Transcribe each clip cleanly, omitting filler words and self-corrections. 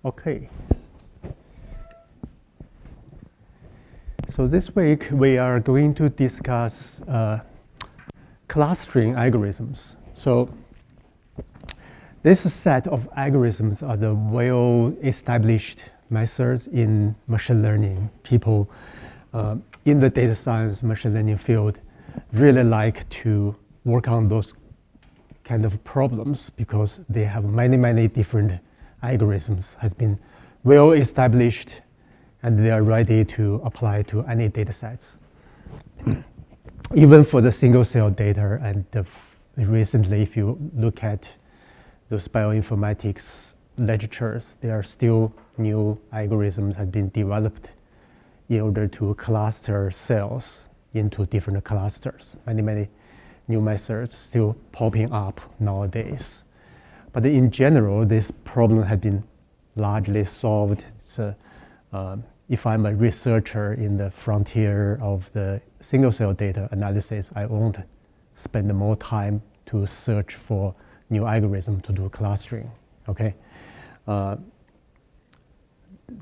Okay. So this week we are going to discuss clustering algorithms. So this set of algorithms are the well-established methods in machine learning. People in the data science machine learning field really like to work on those kind of problems because they have many different algorithms has been well established and they are ready to apply to any data sets. Even for the single cell data, and recently if you look at those bioinformatics literatures, there are still new algorithms have been developed in order to cluster cells into different clusters. Many new methods still popping up nowadays. But in general, this problem has been largely solved. If I'm a researcher in the frontier of the single cell data analysis, I won't spend more time to search for new algorithm to do clustering, okay?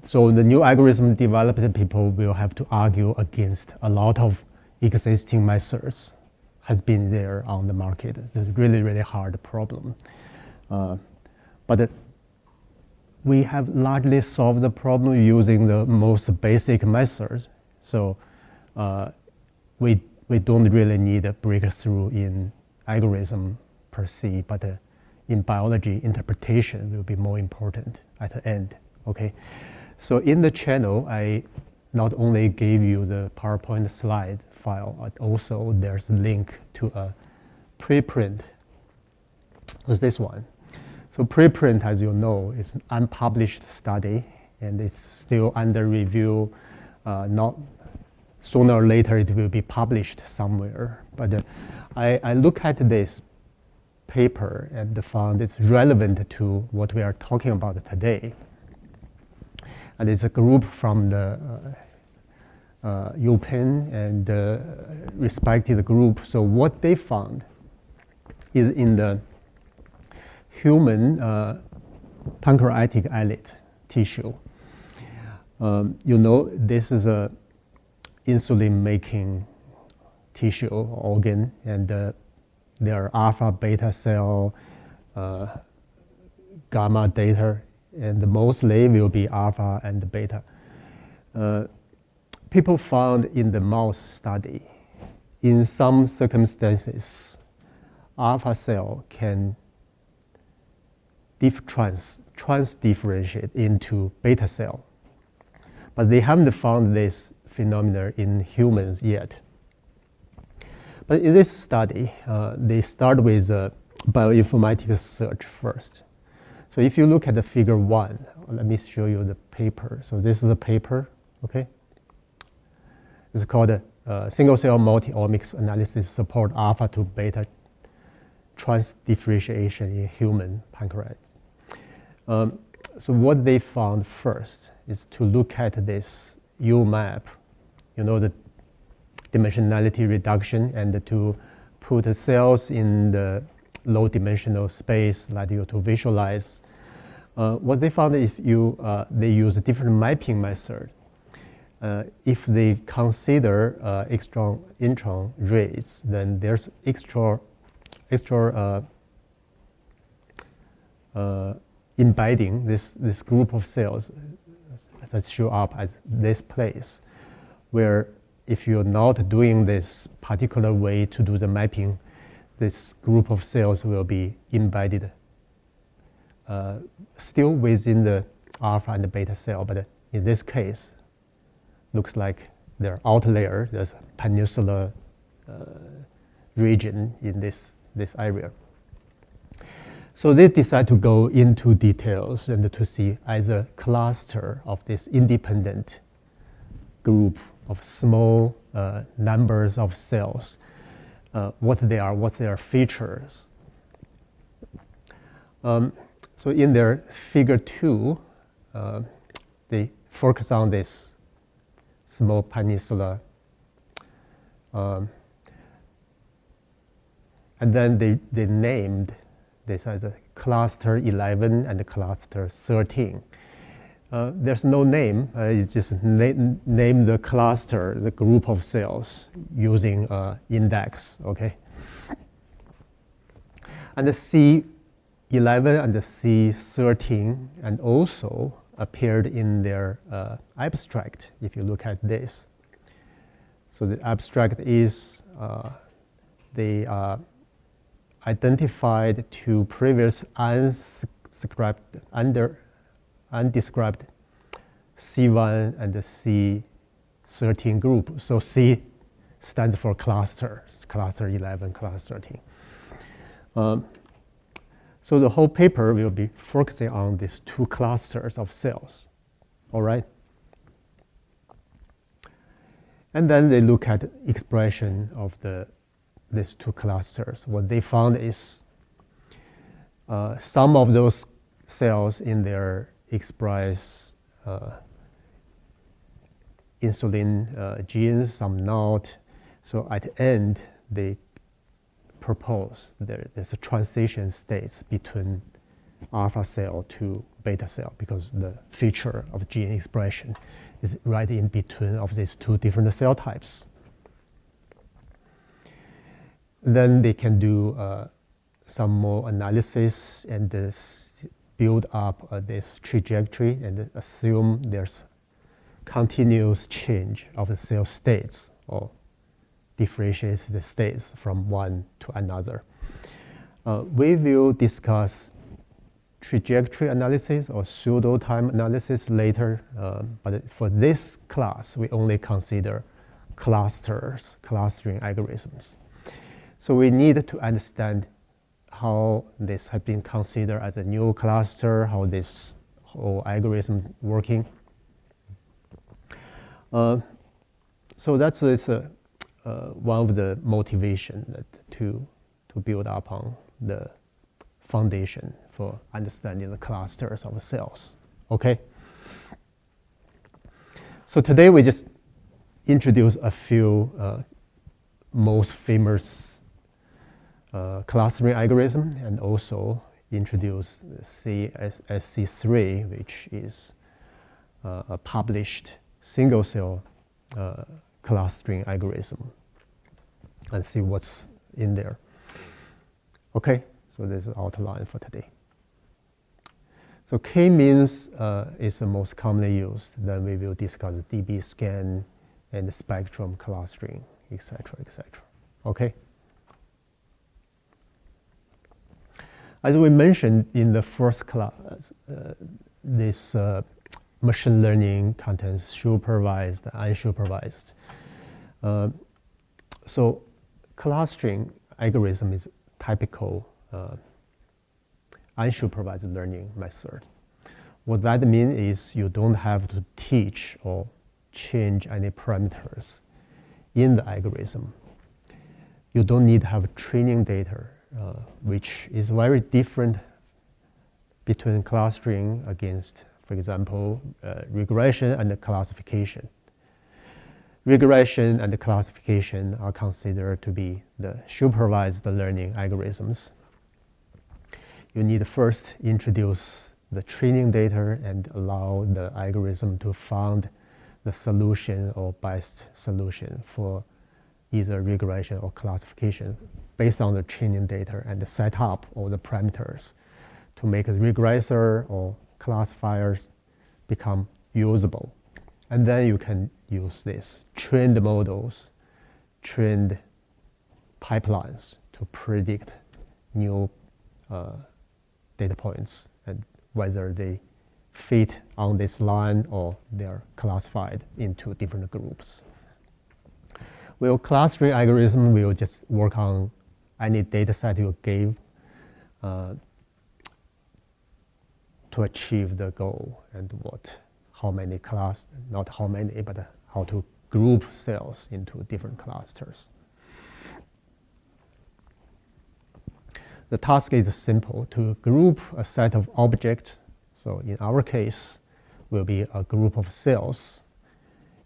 So the new algorithm developed, people will have to argue against a lot of existing methods has been there on the market. It's a really hard problem. But we have largely solved the problem using the most basic methods. So we don't really need a breakthrough in algorithm per se, but in biology, interpretation will be more important at the end, okay? So in the channel, I not only gave you the PowerPoint slide file, but also there's a link to a preprint. It's this one. So preprint, as you know, is an unpublished study, and it's still under review. Not sooner or later it will be published somewhere. But I look at this paper and found it's relevant to what we are talking about today. And it's a group from the UPenn and respected group. So what they found is in the human pancreatic islet tissue. You know, this is a insulin-making tissue organ, and there are alpha, beta cell, gamma data, and mostly will be alpha and beta. People found in the mouse study, in some circumstances, alpha cell can trans-differentiate into beta cell. But they haven't found this phenomenon in humans yet. But in this study, they start with bioinformatics search first. So if you look at the figure 1, let me show you the paper. So this is a paper, okay? It's called single-cell multi-omics analysis support alpha to beta transdifferentiation in human pancreas. So what they found first is to look at this UMAP, you know, the dimensionality reduction, and to put the cells in the low dimensional space that you to visualize. What they found is they use a different mapping method. If they consider extron-intron rates, then there's extra embedding this group of cells that show up as this place, where if you're not doing this particular way to do the mapping, this group of cells will be embedded still within the alpha and the beta cell, but in this case, looks like they're out layer, there's a peninsular region in this area. So they decide to go into details and to see as a cluster of this independent group of small numbers of cells, what they are, what their features. So in their figure 2, they focus on this small peninsula, and then they named this as a cluster 11 and cluster 13. there's no name. You just name the cluster, the group of cells using index, okay? And the C11 and the C13 and also appeared in their abstract, if you look at this. So the abstract is they identified two previous undescribed C1 and the C13 group. So C stands for cluster 11, cluster 13. So the whole paper will be focusing on these two clusters of cells, all right? And then they look at expression of these two clusters. What they found is some of those cells in there express insulin genes, some not. So at the end, they propose there's a transition states between alpha cell to beta cell because the feature of gene expression is right in between of these two different cell types. Then they can do some more analysis and build up this trajectory and assume there's continuous change of the cell states or differentiates the states from one to another. We will discuss trajectory analysis or pseudo time analysis later, but for this class, we only consider clustering algorithms. So we need to understand how this has been considered as a new cluster, how this whole algorithm is working. So that's one of the motivation to build upon the foundation for understanding the clusters of cells, okay? So today we just introduce a few most famous clustering algorithm and also introduce CSC3, which is a published single cell clustering algorithm, and see what's in there. Okay, so this is outline for today. So k-means is the most commonly used. Then we will discuss dB scan and the spectrum clustering, etc., etc. Okay. As we mentioned in the first class, this machine learning contains supervised and unsupervised. So clustering algorithm is typical unsupervised learning method. What that means is you don't have to teach or change any parameters in the algorithm. You don't need to have training data, which is very different between clustering against, for example, regression and classification. Regression and classification are considered to be the supervised learning algorithms. You need to first introduce the training data and allow the algorithm to find the solution or best solution for either regression or classification based on the training data and the setup or the parameters to make the regressor or classifiers become usable. And then you can use this trained models, trained pipelines to predict new data points and whether they fit on this line or they're classified into different groups. Well, clustering algorithm will just work on any data set you gave to achieve the goal and how many not how many, but how to group cells into different clusters. The task is simple: to group a set of objects. So in our case, will be a group of cells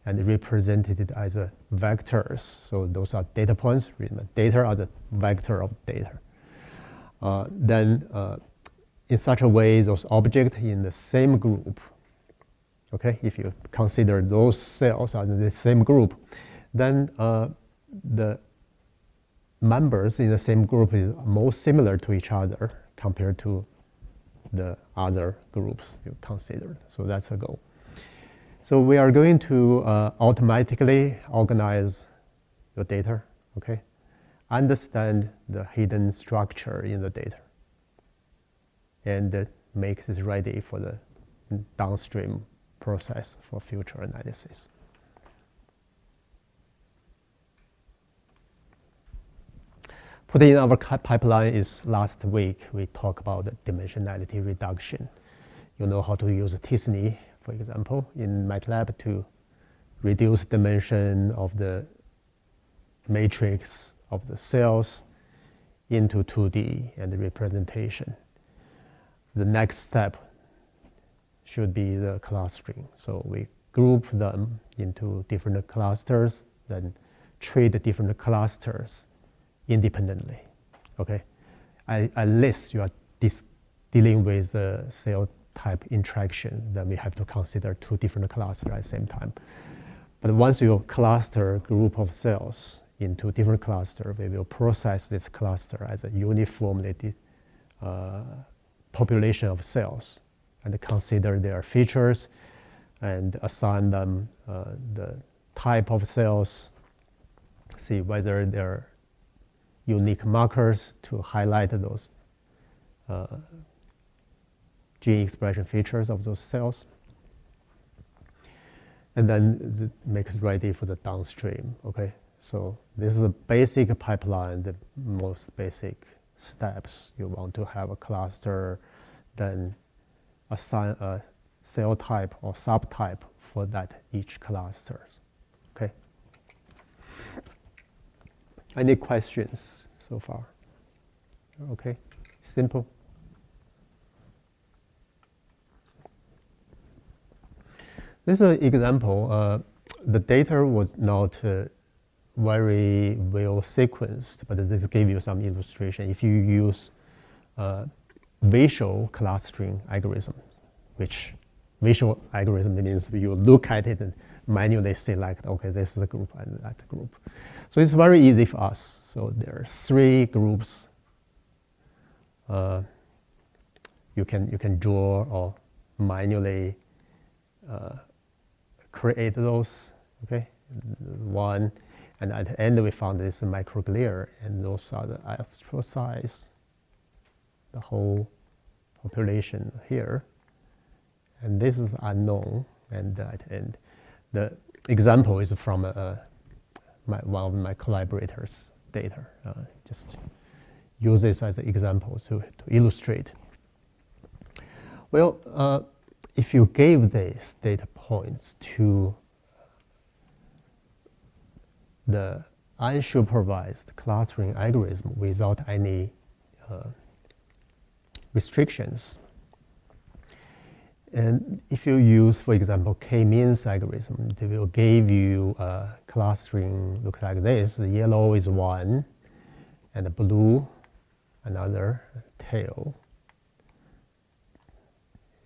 and represented as vectors. So those are data points. Data are the vector of data. Then in such a way, those objects in the same group Okay, if you consider those cells are in the same group, then the members in the same group is most similar to each other compared to the other groups you considered. So that's a goal. So we are going to automatically organize your data, okay? Understand the hidden structure in the data and make this ready for the downstream process for future analysis. Put in our pipeline is last week we talked about the dimensionality reduction. You know how to use t-SNE, for example, in MATLAB to reduce dimension of the matrix of the cells into 2D and the representation. The next step should be the clustering. So we group them into different clusters, then treat the different clusters independently. Okay, at least you are dealing with the cell type interaction, then we have to consider two different clusters at the same time. But once you cluster a group of cells into different clusters, we will process this cluster as a uniformly population of cells and consider their features and assign them the type of cells, see whether they're unique markers to highlight those gene expression features of those cells, and then make it ready for the downstream. Okay, so this is a basic pipeline, the most basic steps. You want to have a cluster, then assign a cell type or subtype for that each cluster. Okay. Any questions so far? Okay, simple. This is an example. The data was not very well sequenced, but this gives you some illustration. If you use visual clustering algorithm, which visual algorithm means you look at it and manually select, okay, this is the group and that group. So it's very easy for us. So there are three groups you can draw or manually create those, okay? One, and at the end we found this microglia, and those are the astrocytes, the whole population here. And this is unknown, and at the end, the example is from one of my collaborators' data. Just use this as an example to illustrate. Well, if you gave these data points to the unsupervised clustering algorithm without any restrictions, and if you use, for example, k-means algorithm, they will give you clustering look like this. The yellow is one, and the blue, another, tail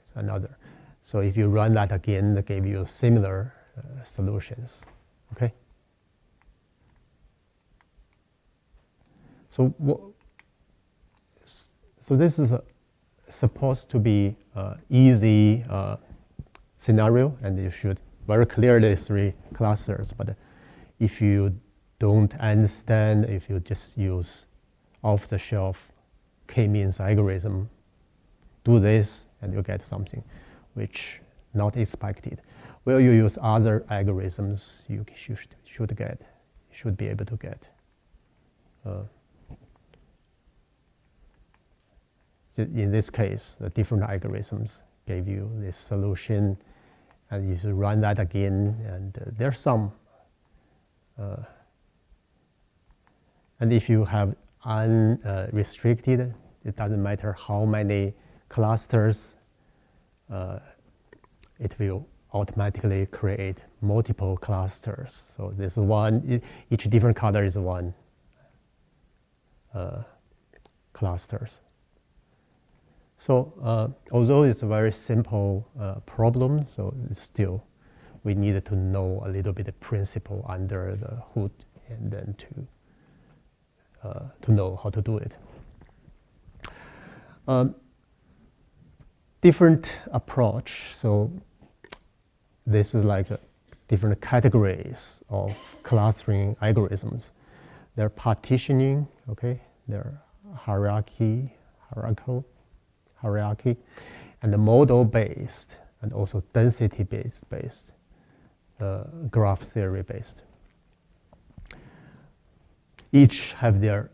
is another. So if you run that again, they give you similar solutions. Okay. So this is supposed to be easy scenario, and you should very clearly three clusters. But if you don't understand, if you just use off-the-shelf k-means algorithm, do this and you get something which not expected. Well, you use other algorithms, you should be able to get. In this case, the different algorithms gave you this solution, and you should run that again, and there's some. And if you have unrestricted, it doesn't matter how many clusters, it will automatically create multiple clusters. So this one, each different color is one clusters. So although it's a very simple problem, so still we needed to know a little bit of principle under the hood, and then to know how to do it. Different approach. So this is like different categories of clustering algorithms. They're partitioning, okay? They're hierarchy, and the model-based, and also density-based, graph theory-based. Each have their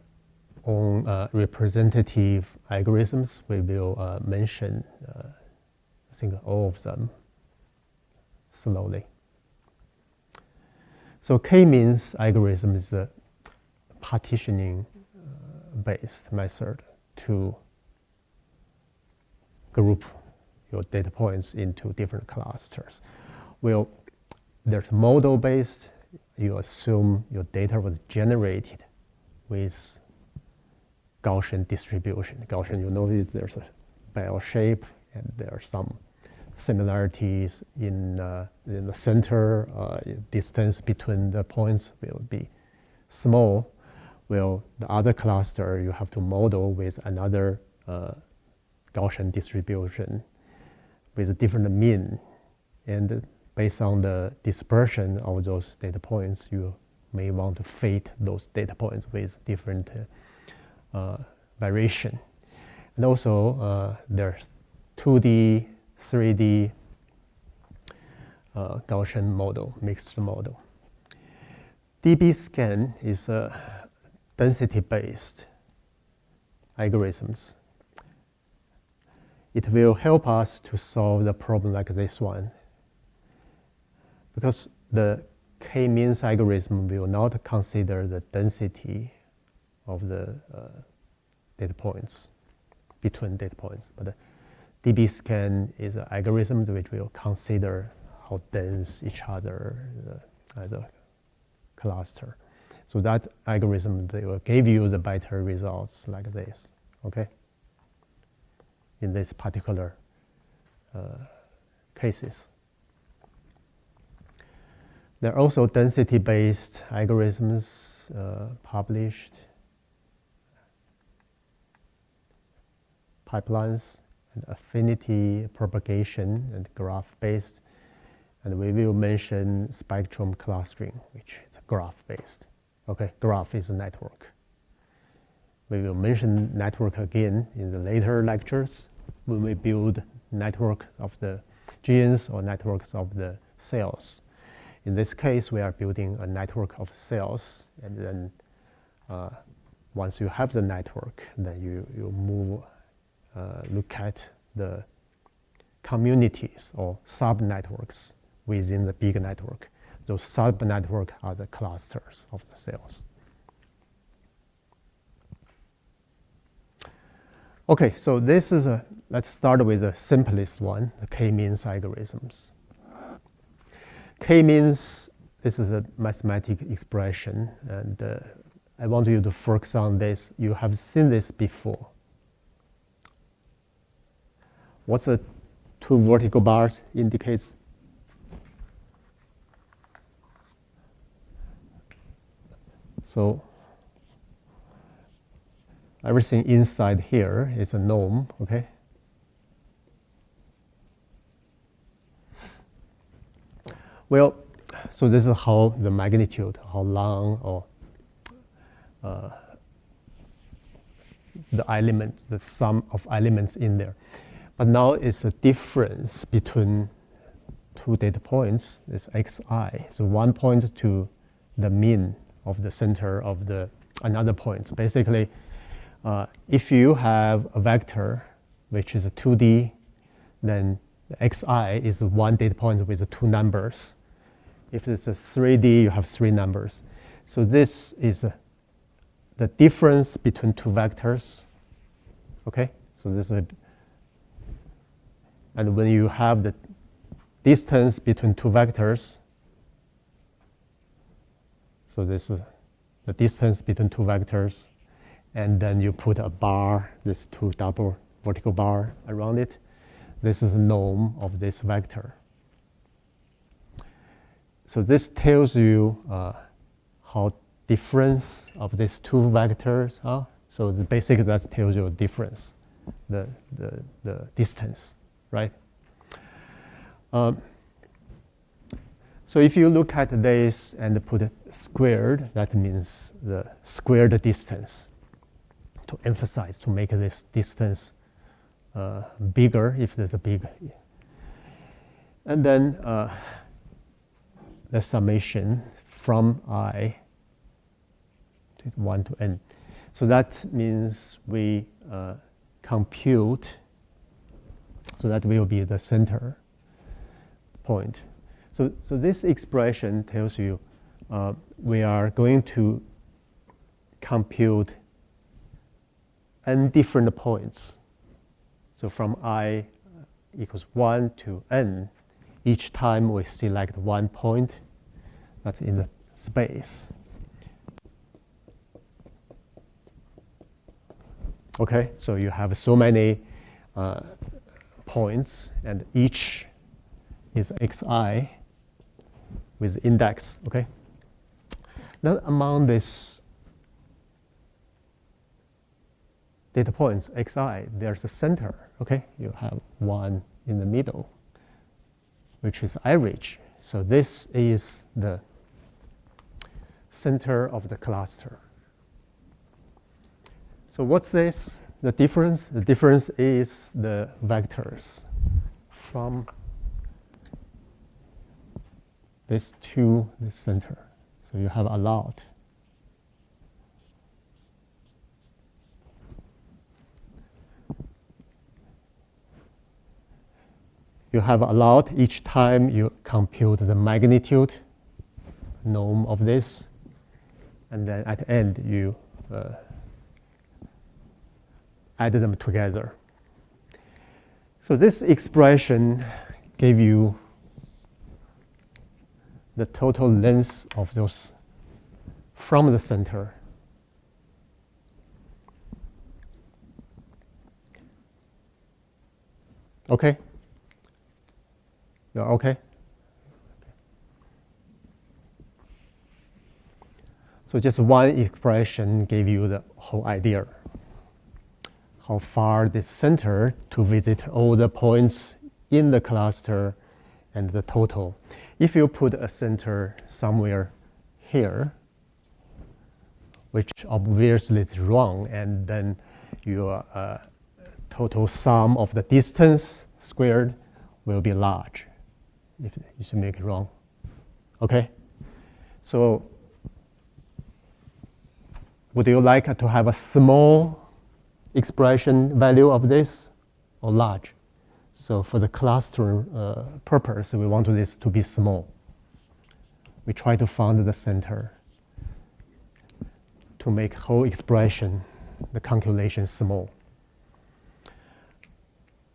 own representative algorithms. We will mention, I think, all of them slowly. So k-means algorithm is a partitioning based method to group your data points into different clusters. Well, there's model-based. You assume your data was generated with Gaussian distribution. Gaussian, you know, there's a bell shape, and there are some similarities in the center. Distance between the points will be small. Well, the other cluster you have to model with another Gaussian distribution with a different mean, and based on the dispersion of those data points, you may want to fit those data points with different variation. And also there's 2D, 3D Gaussian model, mixed model. DB scan is a density-based algorithms. It will help us to solve the problem like this one, because the k-means algorithm will not consider the density of the data points between data points, but the DB scan is an algorithm which will consider how dense each other as a cluster. So that algorithm, they will give you the better results like this, okay? In this particular cases. There are also density-based algorithms published, pipelines, and affinity propagation, and graph-based. And we will mention spectrum clustering, which is graph-based. Okay, graph is a network. We will mention network again in the later lectures when we build network of the genes or networks of the cells. In this case, we are building a network of cells, and then once you have the network, then you move, look at the communities or sub-networks within the big network. Those sub-networks are the clusters of the cells. Okay, so this is let's start with the simplest one, the k-means algorithms. K-means, this is a mathematical expression, and I want you to focus on this. You have seen this before. What's the two vertical bars indicates? So everything inside here is a norm, okay? Well, so this is how the magnitude, how long, or the elements, the sum of elements in there. But now it's a difference between two data points, it's xi. So one point to the mean of the center of the another point. So basically, if you have a vector which is a 2D, then the xi is one data point with two numbers. If it's a 3D, you have three numbers. So this is the difference between two vectors. Okay, so this is, and when you have the distance between two vectors, so this is the distance between two vectors, and then you put a bar, these two double vertical bar around it. This is the norm of this vector. So this tells you how difference of these two vectors are. So basically that tells you a difference, the distance, right? So if you look at this and put it squared, that means the squared distance, to emphasize, to make this distance bigger if there's a big. And then the summation from I to 1 to n. So that means we compute, so that will be the center point. So this expression tells you we are going to compute n different points. So from I equals 1 to n, each time we select one point that's in the space. Okay, so you have so many points, and each is xi with index, okay? Then among these data points, xi, there's a center, okay? You have one in the middle, which is average. So this is the center of the cluster. So what's this? The difference? The difference is the vectors from this to the center. So you have a lot. You have a lot each time you compute the magnitude norm of this, and then at the end you add them together. So this expression gave you the total length of those from the center. Okay? You're okay? So just one expression gave you the whole idea. How far this center to visit all the points in the cluster and the total. If you put a center somewhere here, which obviously is wrong, and then your total sum of the distance squared will be large if you should make it wrong. Okay? So would you like to have a small expression value of this or large? So for the cluster purpose, we want this to be small. We try to find the center to make whole expression, the calculation small.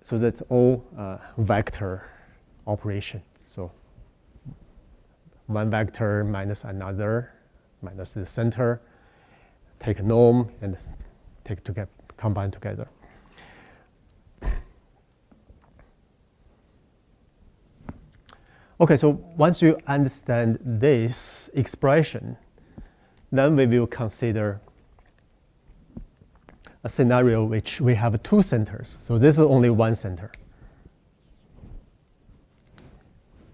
So that's all vector operation. So one vector minus another, minus the center, take a norm and take to get combined together. Okay, so once you understand this expression, then we will consider a scenario which we have two centers. So this is only one center,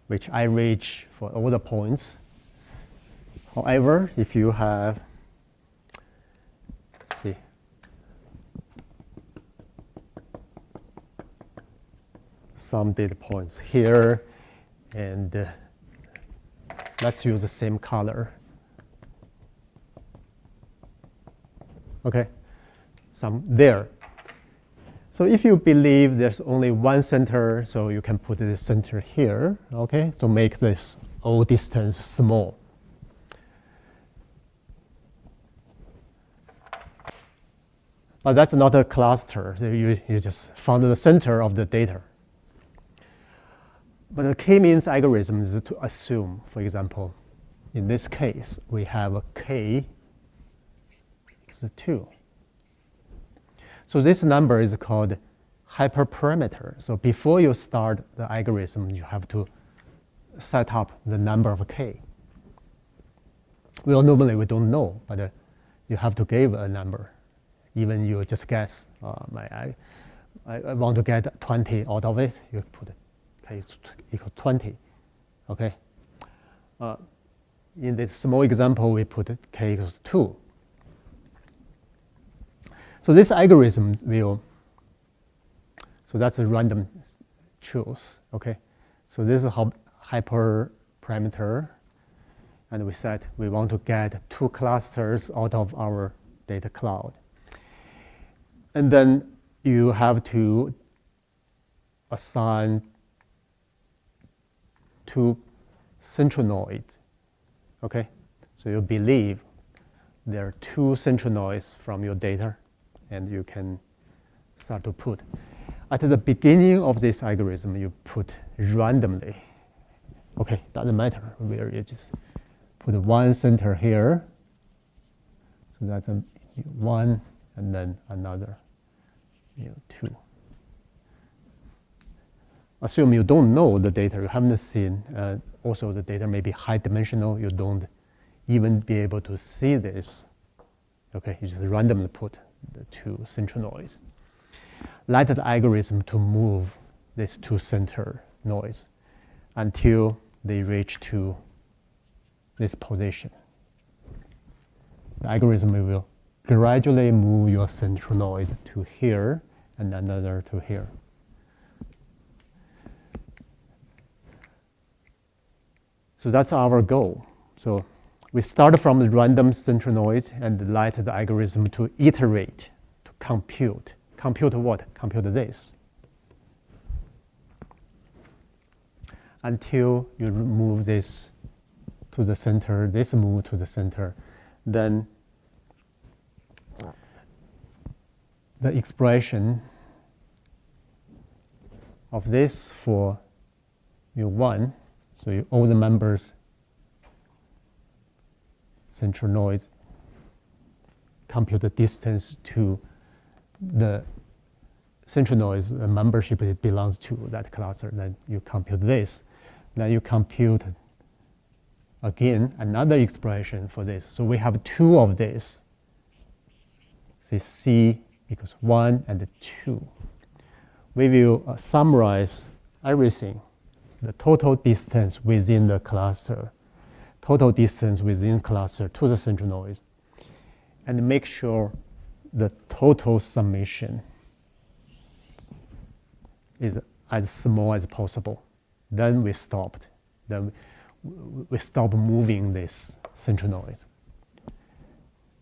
which I reach for all the points. However, if you have, let's see, some data points here, and let's use the same color. Okay, some there. So if you believe there's only one center, so you can put the center here, okay, to make this all distance small. But that's not a cluster. You just found the center of the data. But the k-means algorithm is to assume, for example, in this case, we have a k is 2. So this number is called hyperparameter. So before you start the algorithm, you have to set up the number of k. Well, normally we don't know, but you have to give a number. Even you just guess, I want to get 20 out of it, you put k equal 20, okay? In this small example, we put k equals 2. So this algorithm will, so that's a random choose, okay? So this is hyperparameter, and we said we want to get 2 clusters out of our data cloud. And then you have to assign 2 central nodes, okay? So you believe there are 2 central nodes from your data, and you can start to put. At the beginning of this algorithm, you put randomly. Okay, doesn't matter where, you just put 1 center here. So that's 1, and then another 2. Assume you don't know the data, you haven't seen. Also, the data may be high dimensional. You don't even be able to see this. Okay, you just randomly put the 2 central nodes. Let the algorithm to move these 2 center nodes until they reach to this position. The algorithm will gradually move your central nodes to here and another to here. So that's our goal. So we start from the random central node and let the algorithm to iterate, to compute. Compute what? Compute this. Until you move this to the center, this move to the center, then the expression of this for U1, so all the members central node compute the distance to the central node, the membership it belongs to that cluster. Then you compute this. Then you compute again another expression for this. So we have 2 of this. Say C equals 1 and 2. We will summarize everything, the total distance within the cluster, total distance within cluster to the central node, and make sure the total summation is as small as possible. Then we stopped. Then we stop moving this central node.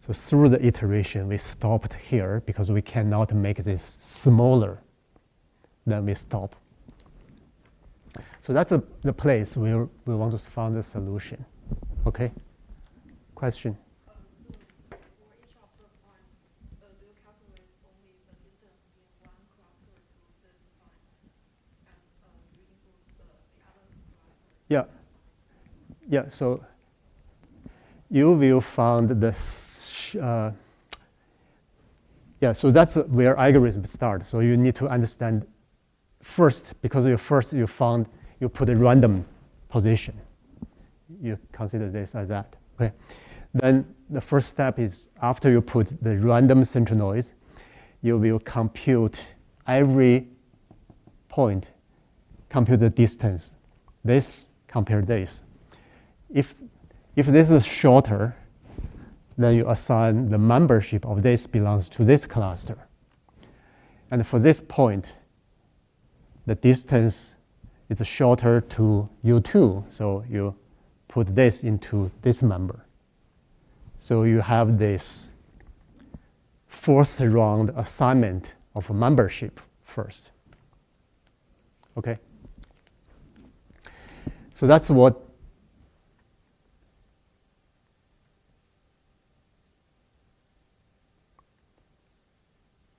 So through the iteration, we stopped here because we cannot make this smaller. Then we stop. So that's the place where we want to find the solution. Okay? Question? So for each of the points, do you calculate only the distance in one cluster to this point, and you include the other cluster? Yeah. Yeah, so you will find this, so that's where algorithms start. So you need to understand first, because you put a random position. You consider this as that, okay? Then the first step is after you put the random central noise, you will compute every point, compute the distance. This compare this. If this is shorter, then you assign the membership of this belongs to this cluster. And for this point, the distance is shorter to U2, so you put this into this member. So you have this first round assignment of membership first. Okay? So that's what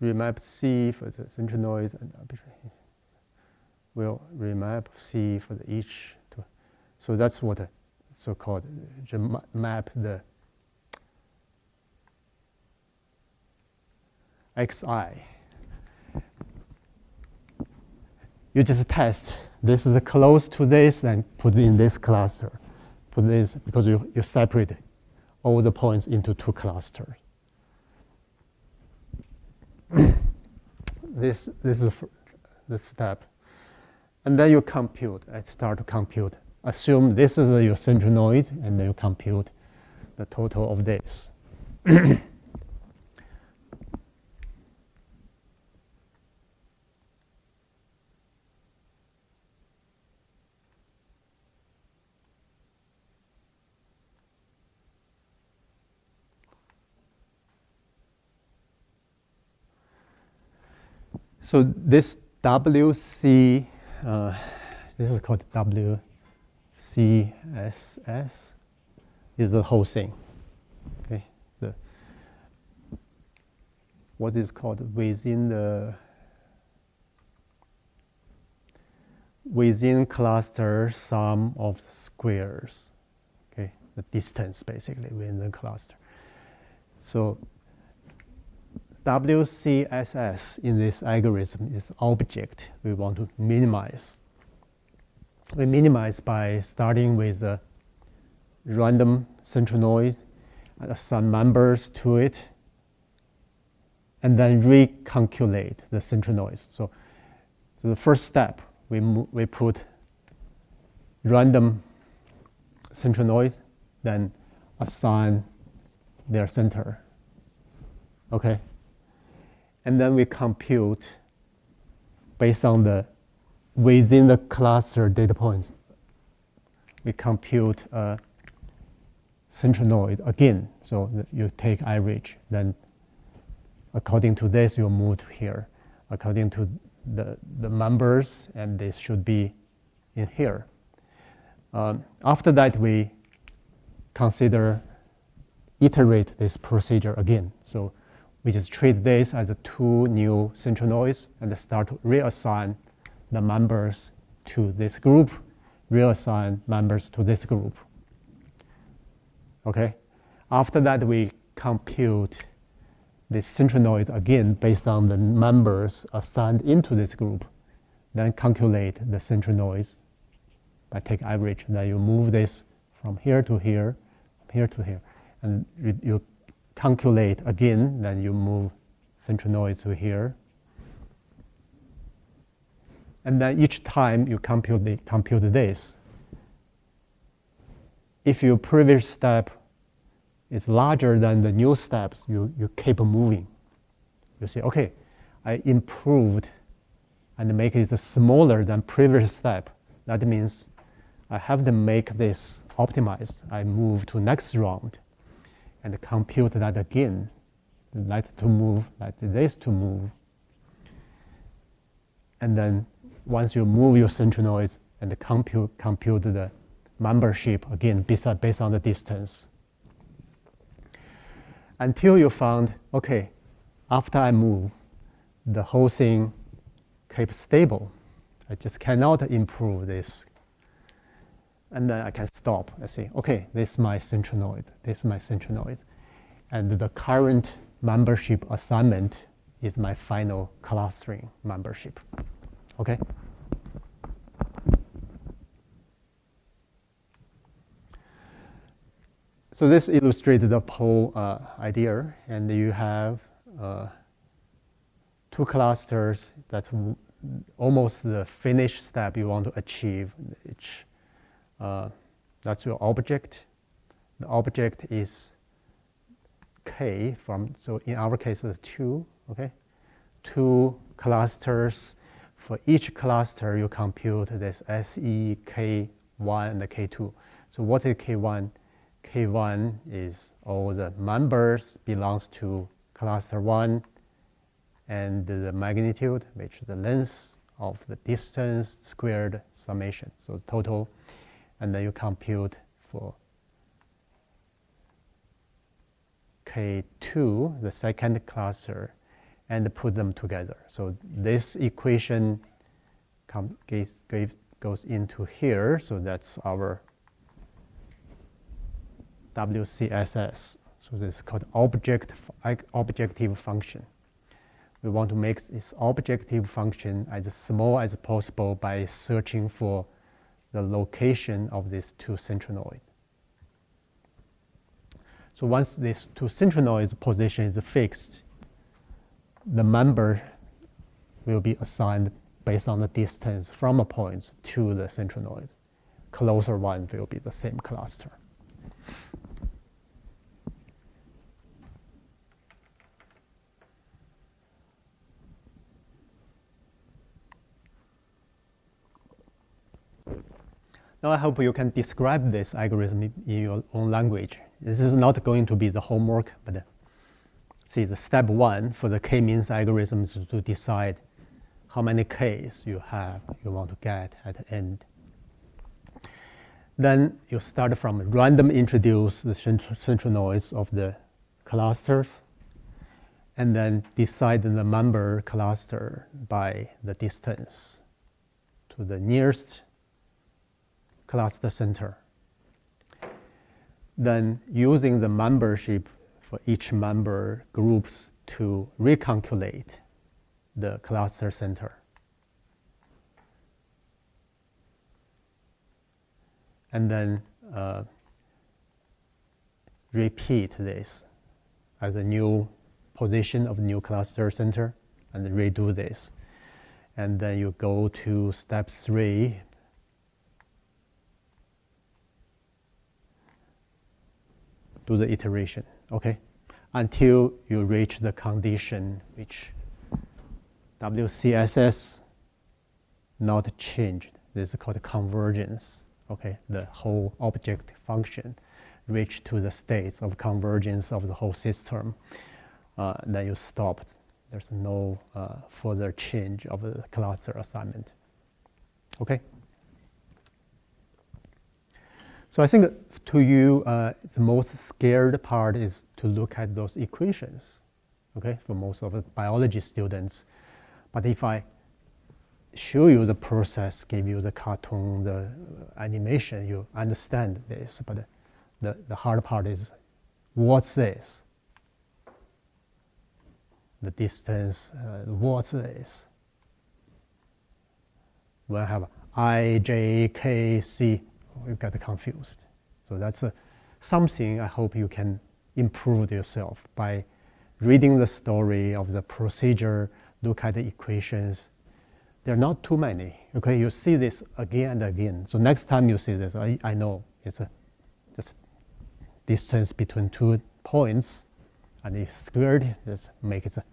remap C for the central noise and arbitrary. We'll remap C for the each. So that's what the so-called map the xi. you just test. This is close to this, and put it in this cluster. Put this, because you separate all the points into two clusters. This is the step. And then you compute, start to compute. Assume this is your central node, and then you compute the total of this. So this WC, this is called WCSS, is the whole thing. Okay, what is called within cluster sum of the squares. Okay, the distance basically within the cluster. So WCSS in this algorithm is object we want to minimize. We minimize by starting with a random central node and assign members to it, and then recalculate the central noise. So the first step, we put random central noise, then assign their center. Okay. And then we compute based on the within the cluster data points. We compute a central node again. So you take average, then according to this, you move to here. According to the members, and this should be in here. After that, we iterate this procedure again. So we just treat this as two new central nodes and start to reassign the members to this group, reassign members to this group. Okay? After that, we compute this central node again based on the members assigned into this group, then calculate the central noise by take average. Then you move this from here to here, from here to here, and you calculate again, then you move central node to here. And then each time you compute this. If your previous step is larger than the new steps, you keep moving. You say, okay, I improved and make it smaller than previous step. That means I have to make this optimized. I move to next round and compute that again. That to move, like this to move. And then once you move your central noise and compute the membership again based on the distance. Until you found, okay, after I move, the whole thing keeps stable. I just cannot improve this. And then I can stop. I say, okay, this is my central node. This is my central node. And the current membership assignment is my final clustering membership. Okay? So this illustrates the whole idea. And you have two clusters. That's almost the finished step you want to achieve. That's your object. The object is K so in our case it's 2, okay? 2 clusters. For each cluster you compute this SE, K1 and K2. So what is K1? K1 is all the members belongs to cluster 1 and the magnitude, which is the length of the distance squared summation. So total, and then you compute for K2, the second cluster, and put them together. So this equation goes into here. So that's our WCSS. So this is called objective function. we want to make this objective function as small as possible by searching for the location of these two centronoids. So once these two centronoids position is fixed, the member will be assigned based on the distance from a point to the centronoid. Closer one will be the same cluster. Now I hope you can describe this algorithm in your own language. This is not going to be the homework, but see, the step one for the k-means algorithm is to decide how many k's you want to get at the end. Then you start from random introduce the centronoids of the clusters, and then decide the member cluster by the distance to the nearest cluster center. Then using the membership for each member groups to recalculate the cluster center. And then repeat this as a new position of new cluster center and redo this. And then you go to step 3. Do the iteration, okay? Until you reach the condition which WCSS not changed. This is called convergence, okay? The whole object function reach to the states of convergence of the whole system. Then you stop. There's no further change of the cluster assignment, okay? So I think to you, the most scared part is to look at those equations, okay, for most of the biology students. But if I show you the process, give you the cartoon, the animation, you understand this. But the hard part is, what's this? The distance, what's this? When I have I, J, K, C, you get confused. So that's something I hope you can improve yourself by reading the story of the procedure, look at the equations. There are not too many, okay? You see this again and again. So next time you see this, I know it's just distance between 2 points, and it's squared, this makes it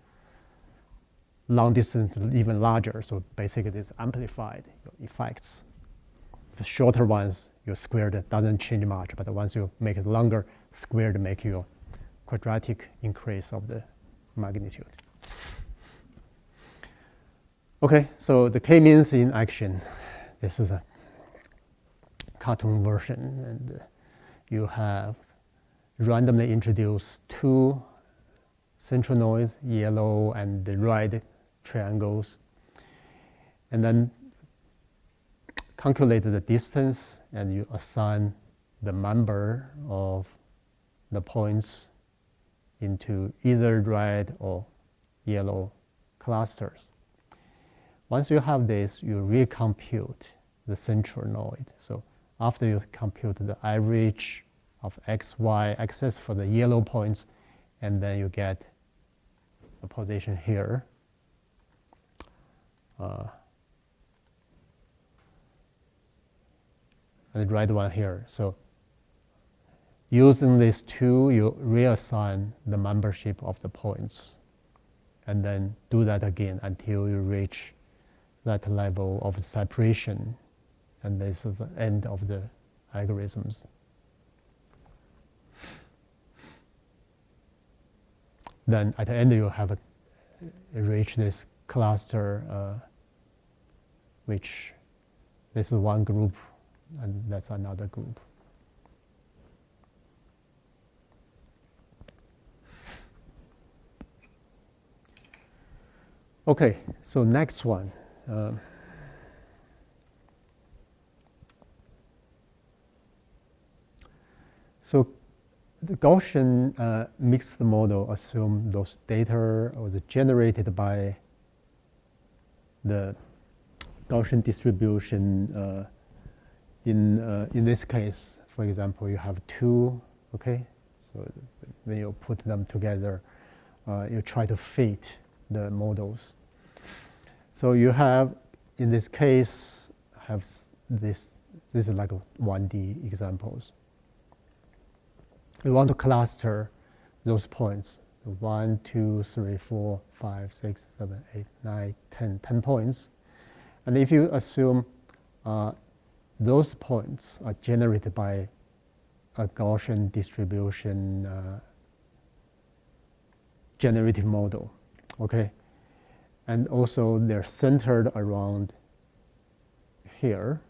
long distance even larger. So basically it's amplified your effects. The shorter ones, your squared doesn't change much, but once you make it longer, squared make your quadratic increase of the magnitude. Okay, so the k-means in action. This is a cartoon version, and you have randomly introduced 2 centronoids, yellow and the red triangles, and then calculate the distance, and you assign the member of the points into either red or yellow clusters. Once you have this, you recompute the centronoid. So after you compute the average of x, y axis for the yellow points, and then you get the position here. And the red one here. So using these two, you reassign the membership of the points, and then do that again until you reach that level of separation. And this is the end of the algorithms. Then at the end, you have reach this cluster, which this is one group, and that's another group. Okay, so next one. So the Gaussian mixed model assume those data was generated by the Gaussian distribution. In this case, for example, you have two. Okay, so when you put them together, you try to fit the models. So you have, in this case, have this. This is like a 1D examples. We want to cluster those points: 1, 2, 3, 4, 5, 6, 7, 8, 9, 10, 10 points. And if you assume those points are generated by a Gaussian distribution generative model, okay? And also they're centered around here.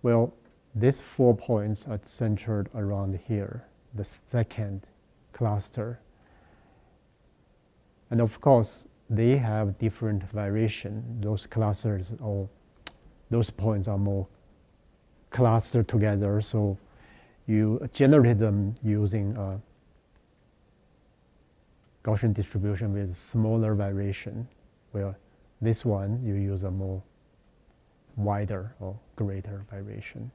Well, these 4 points are centered around here, the second cluster. And of course, they have different variation. Those clusters, or those points are more clustered together, so you generate them using a Gaussian distribution with smaller variation, where this one you use a more wider or greater variation.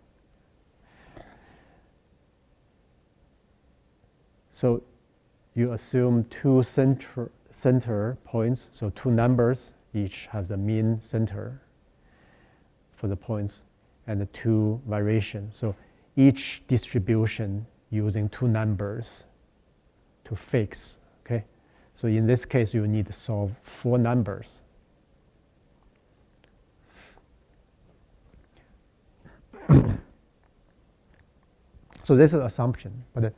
So you assume two center points, so two numbers each have the mean center for the points, and the two variations. So each distribution using two numbers to fix, okay? So in this case, you need to solve 4 numbers. So this is assumption, but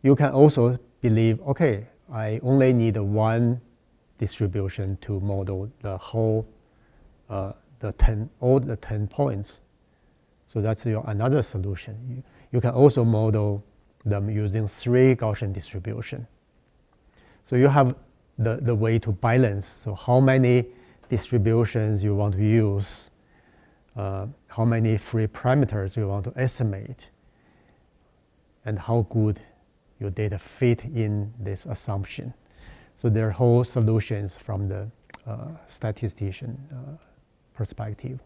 you can also believe, okay, I only need one distribution to model the whole, all the 10 points. So that's your another solution. You can also model them using 3 Gaussian distribution. So you have the way to balance. So how many distributions you want to use, how many free parameters you want to estimate, and how good your data fit in this assumption. So there are whole solutions from the statistician perspective.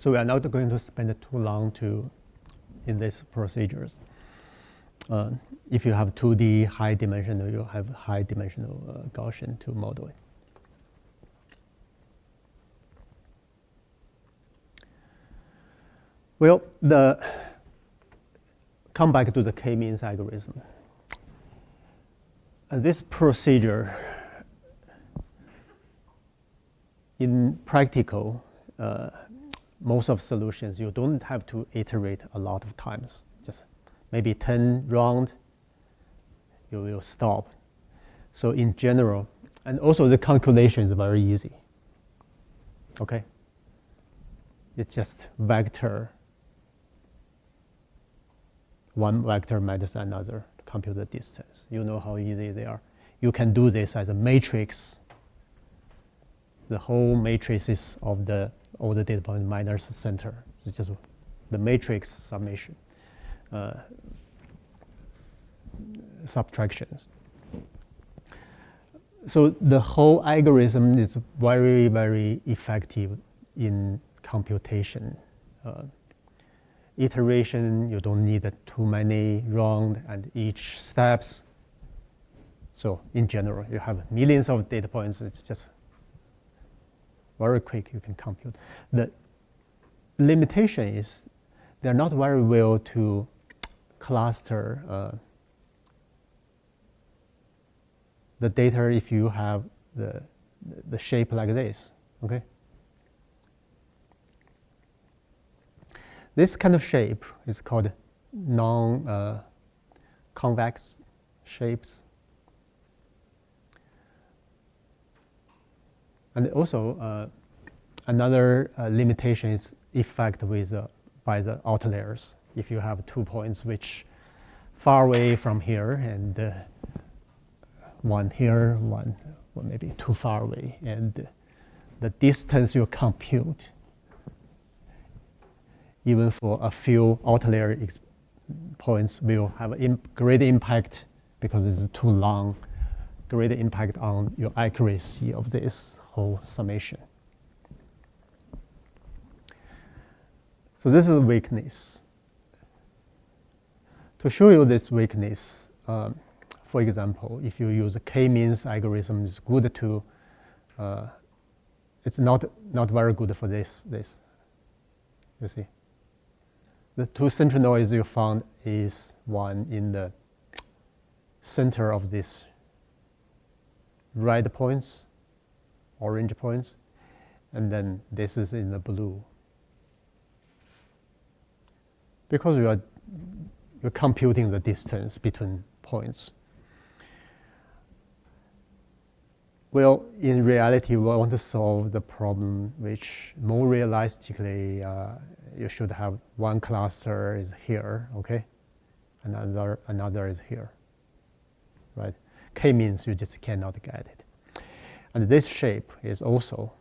So we are not going to spend too long in these procedures. If you have 2D high dimensional, you have high dimensional Gaussian to model it. Well, come back to the k-means algorithm. This procedure, in practical, most of solutions, you don't have to iterate a lot of times. Just maybe 10 rounds, you will stop. So in general, and also the calculation is very easy. Okay? It's just vector. One vector minus another to compute the distance. You know how easy they are. You can do this as a matrix. The whole matrices of all the data points minus the center. It's just the matrix summation, subtractions. So the whole algorithm is very, very effective in computation. Iteration, you don't need too many rounds and each steps. So in general, you have millions of data points. It's just very quick, you can compute. The limitation is they're not very well to cluster the data if you have the shape like this, okay? This kind of shape is called non-convex shapes. And also another limitation is effect by the outliers. If you have 2 points which far away from here, and one here, one maybe too far away, and the distance you compute, even for a few outlier points, will have a great impact because it's too long, great impact on your accuracy of this whole summation. So this is a weakness. To show you this weakness, for example, if you use a k-means algorithm, it's good to, it's not very good for this. You see? The two central nodes you found is one in the center of this red points, orange points, and then this is in the blue. Because you're computing the distance between points. Well, in reality, we want to solve the problem which more realistically, you should have one cluster is here, okay? Another is here, right? K means you just cannot get it. And this shape is also,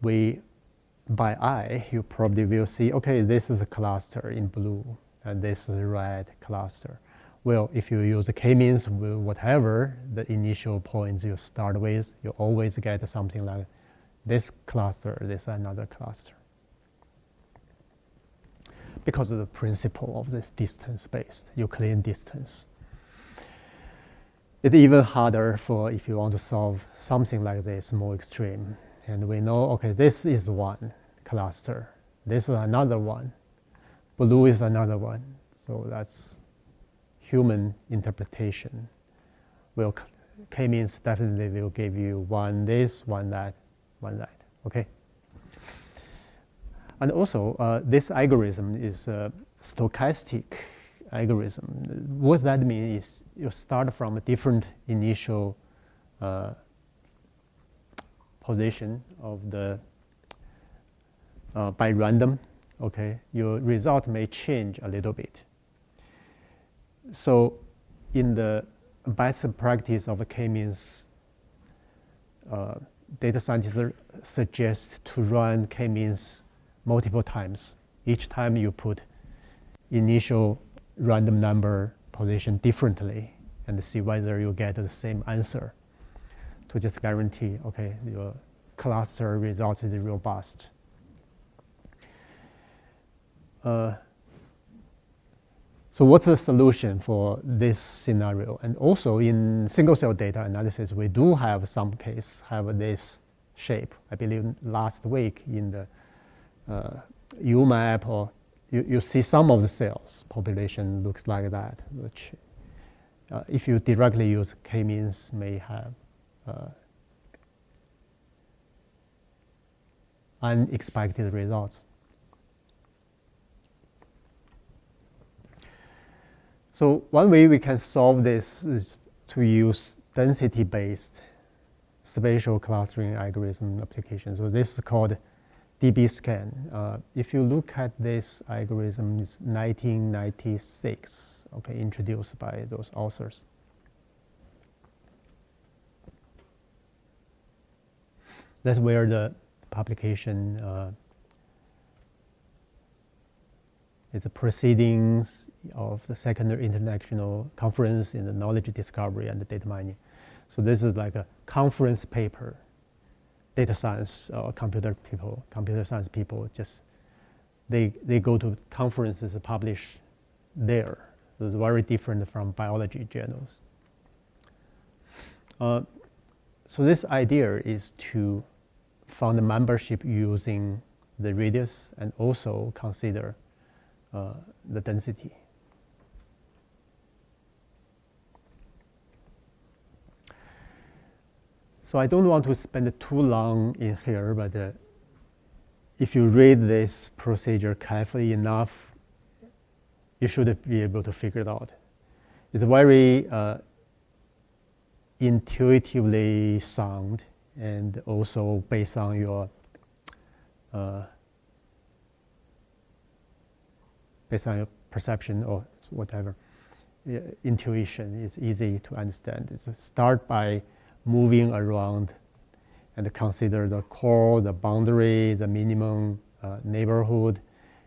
by eye, you probably will see, okay, this is a cluster in blue, and this is a red cluster. Well, if you use the k-means, whatever the initial points you start with, you always get something like this cluster, this another cluster. Because of the principle of this distance-based Euclidean distance. It's even harder for if you want to solve something like this, more extreme. And we know, okay, this is one cluster. This is another one. Blue is another one. So that's human interpretation. Well, k-means definitely will give you one this, one that, okay? And also, this algorithm is a stochastic algorithm. What that means is you start from a different initial position of the, by random, okay? Your result may change a little bit. So in the best practice of k-means, data scientists suggest to run k-means multiple times. Each time you put initial random number position differently and see whether you get the same answer to just guarantee, okay, your cluster result is robust. So what's the solution for this scenario? And also in single cell data analysis, we do have some case have this shape. I believe last week in the UMAP, or you see some of the cells population looks like that, which if you directly use k-means may have unexpected results. So one way we can solve this is to use density-based spatial clustering algorithm application. So this is called DB-scan. If you look at this algorithm, it's 1996, okay, introduced by those authors. That's where the publication is the proceedings of the Second International Conference in the Knowledge Discovery and Data Mining. So this is like a conference paper. Data science or computer science people, just they go to conferences publish there. So it's very different from biology journals. So this idea is to found membership using the radius and also consider the density. So I don't want to spend too long in here, but if you read this procedure carefully enough, you should be able to figure it out. It's very intuitively sound and also based on your perception or whatever. intuition. It's easy to understand. It's start by moving around and consider the core, the boundary, the minimum neighborhood,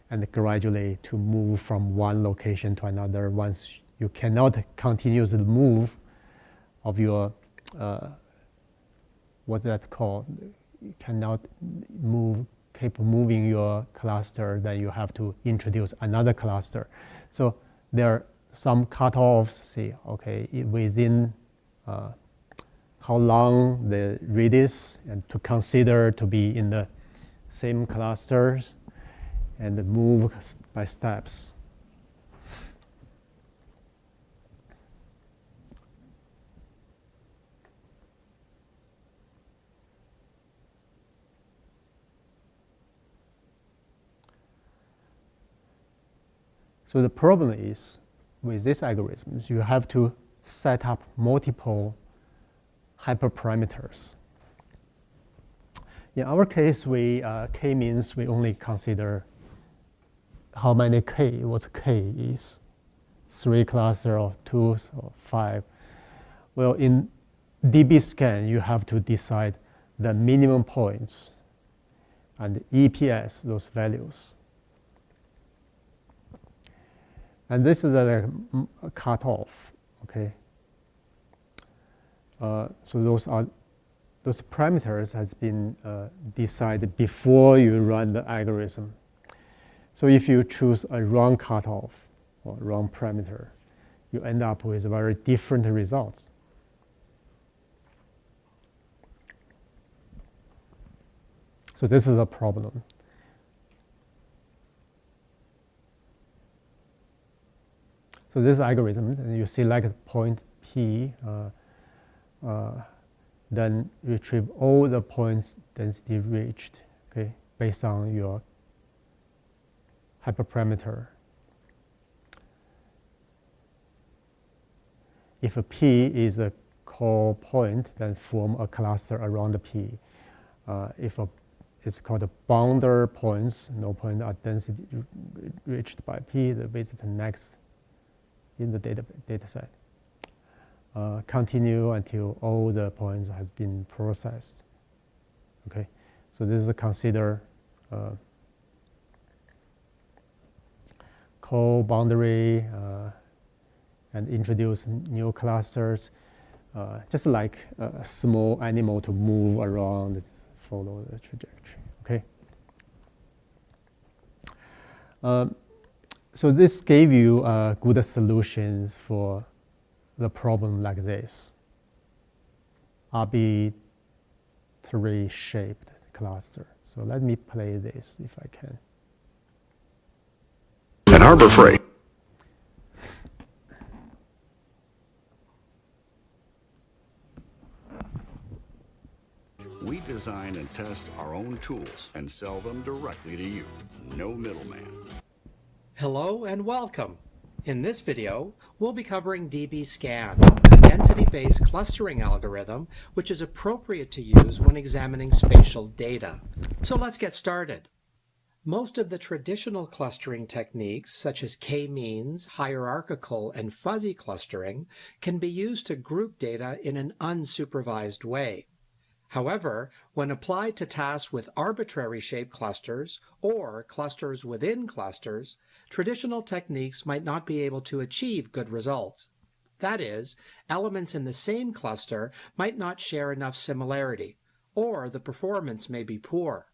and gradually to move from one location to another. Once you cannot continuously move of your, what that's called, you cannot keep moving your cluster, then you have to introduce another cluster. So there are some cutoffs, say, okay, within how long the radius, and to consider to be in the same clusters and move by steps. So the problem is, with these algorithms, you have to set up multiple hyperparameters. In our case, k-means we only consider how many k, what k is, 3 cluster or 2 or 5. Well, in dB scan, you have to decide the minimum points and EPS, those values. And this is the cutoff, okay? So those parameters has been decided before you run the algorithm. So if you choose a wrong cutoff or wrong parameter, you end up with very different results. So this is a problem. So this algorithm, you select point P, then retrieve all the points density reached, okay, based on your hyperparameter. If a P is a core point, then form a cluster around the P. If it's called a boundary points, no point are density reached by P, the visit next in the data set. Continue until all the points have been processed. Okay, so this is consider core boundary and introduce new clusters, just like a small animal to move around, follow the trajectory. Okay. So this gave you good solutions for the problem like this. Arbitrary shaped cluster. So let me play this if I can. An Harbor Freight. We design and test our own tools and sell them directly to you. No middleman. Hello and welcome. In this video, we'll be covering dbScan, a density-based clustering algorithm which is appropriate to use when examining spatial data. So let's get started. Most of the traditional clustering techniques, such as k-means, hierarchical, and fuzzy clustering, can be used to group data in an unsupervised way. However, when applied to tasks with arbitrary shaped clusters or clusters within clusters, traditional techniques might not be able to achieve good results. That is, elements in the same cluster might not share enough similarity, or the performance may be poor.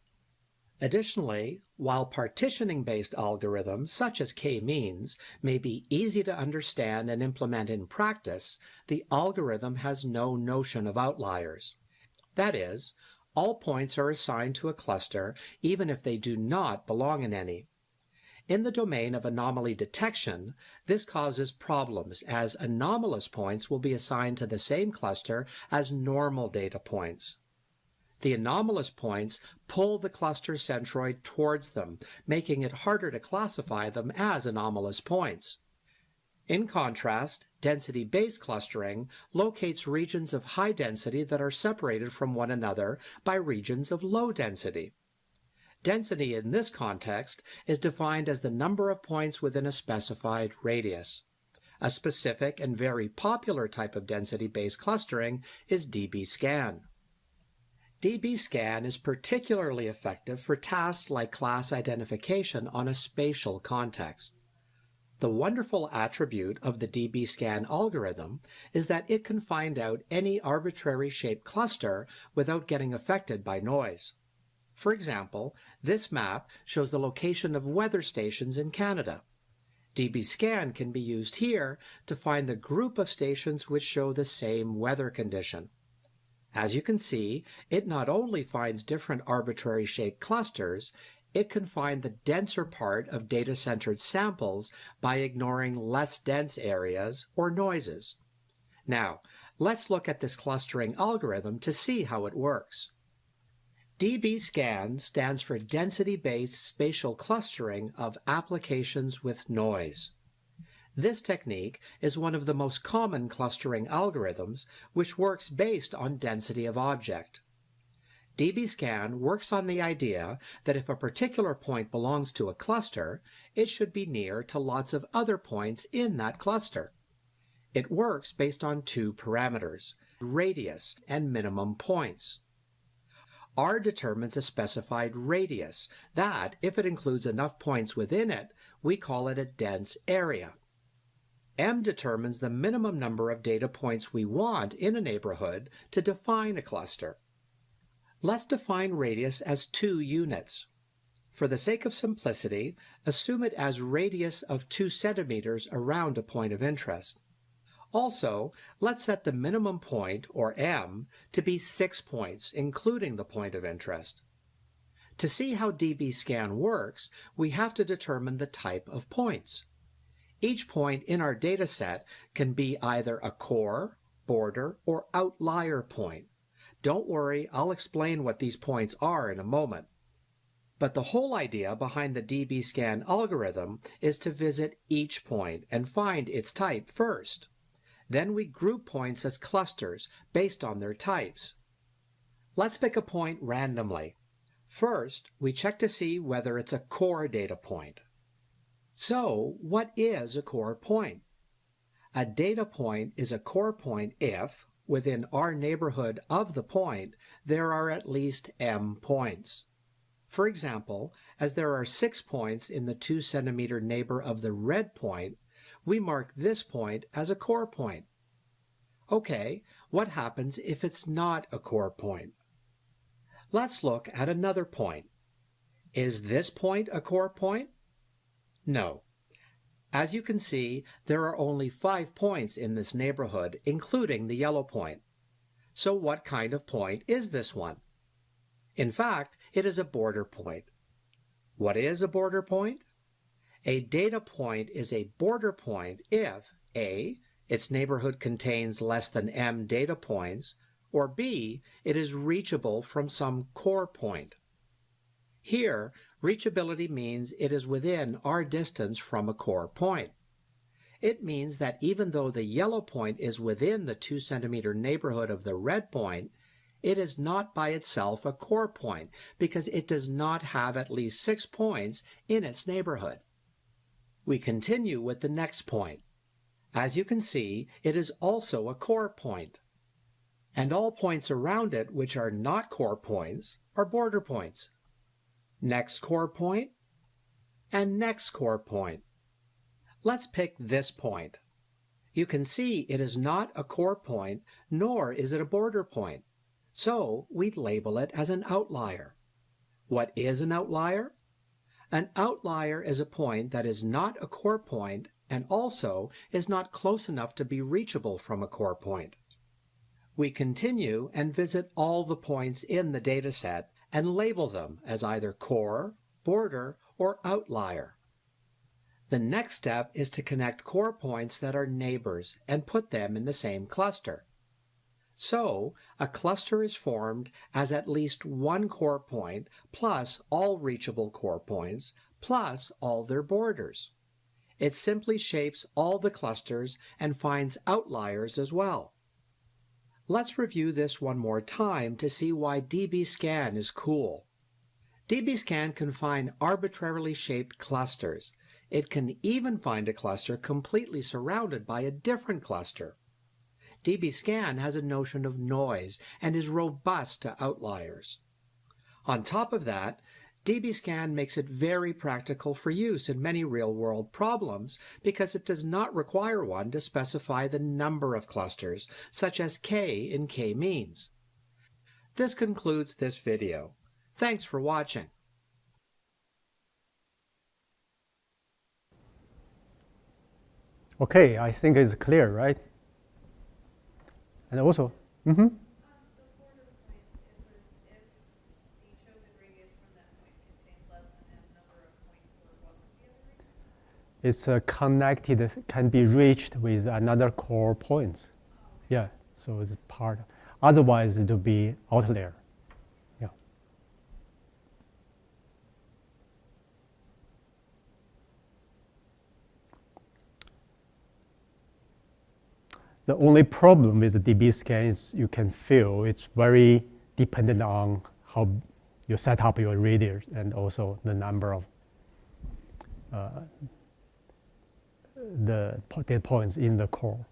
Additionally, while partitioning-based algorithms such as k-means may be easy to understand and implement in practice, the algorithm has no notion of outliers. That is, all points are assigned to a cluster even if they do not belong in any. In the domain of anomaly detection, this causes problems as anomalous points will be assigned to the same cluster as normal data points. The anomalous points pull the cluster centroid towards them, making it harder to classify them as anomalous points. In contrast, density-based clustering locates regions of high density that are separated from one another by regions of low density. Density in this context is defined as the number of points within a specified radius. A specific and very popular type of density-based clustering is dbScan. dbScan is particularly effective for tasks like class identification on a spatial context. The wonderful attribute of the dbScan algorithm is that it can find out any arbitrary shaped cluster without getting affected by noise. For example, this map shows the location of weather stations in Canada. dbScan can be used here to find the group of stations which show the same weather condition. As you can see, it not only finds different arbitrary shaped clusters, it can find the denser part of data-centered samples by ignoring less dense areas or noises. Now, let's look at this clustering algorithm to see how it works. dbScan stands for Density-Based Spatial Clustering of Applications with Noise. This technique is one of the most common clustering algorithms, which works based on density of object. dbScan works on the idea that if a particular point belongs to a cluster, it should be near to lots of other points in that cluster. It works based on two parameters, radius and minimum points. R determines a specified radius that, if it includes enough points within it, we call it a dense area. M determines the minimum number of data points we want in a neighborhood to define a cluster. Let's define radius as 2 units. For the sake of simplicity, assume it as radius of 2 centimeters around a point of interest. Also, let's set the minimum point, or M, to be 6 points, including the point of interest. To see how dbScan works, we have to determine the type of points. Each point in our dataset can be either a core, border, or outlier point. Don't worry, I'll explain what these points are in a moment. But the whole idea behind the dbScan algorithm is to visit each point and find its type first. Then we group points as clusters based on their types. Let's pick a point randomly. First, we check to see whether it's a core data point. So, what is a core point? A data point is a core point if, within our neighborhood of the point, there are at least m points. For example, as there are 6 points in the 2 centimeter neighbor of the red point, we mark this point as a core point. Okay, what happens if it's not a core point? Let's look at another point. Is this point a core point? No. As you can see, there are only 5 points in this neighborhood, including the yellow point. So what kind of point is this one? In fact, it is a border point. What is a border point? A data point is a border point if A, its neighborhood contains less than m data points, or B, it is reachable from some core point. Here, reachability means it is within our distance from a core point. It means that even though the yellow point is within the 2 centimeter neighborhood of the red point, it is not by itself a core point because it does not have at least 6 points in its neighborhood. We continue with the next point. As you can see, it is also a core point. And all points around it which are not core points are border points. Next core point, and next core point. Let's pick this point. You can see it is not a core point, nor is it a border point. So we label it as an outlier. What is an outlier? An outlier is a point that is not a core point and also is not close enough to be reachable from a core point. We continue and visit all the points in the dataset and label them as either core, border, or outlier. The next step is to connect core points that are neighbors and put them in the same cluster. So, a cluster is formed as at least one core point plus all reachable core points plus all their borders. It simply shapes all the clusters and finds outliers as well. Let's review this one more time to see why dbScan is cool. dbScan can find arbitrarily shaped clusters. It can even find a cluster completely surrounded by a different cluster. dbScan has a notion of noise and is robust to outliers. On top of that, dbScan makes it very practical for use in many real-world problems because it does not require one to specify the number of clusters, such as k in k-means. This concludes this video. Thanks for watching. Okay, I think it's clear, right? And also, The border point if the chosen radius from that point contains less than n number of points, or what was the other radius? it's connected, can be reached with another core point. Yeah, so it's part. Otherwise, it will be outlier. Yeah. The only problem with the dbScan is you can feel it's very dependent on how you set up your radius and also the number of the data points in the core.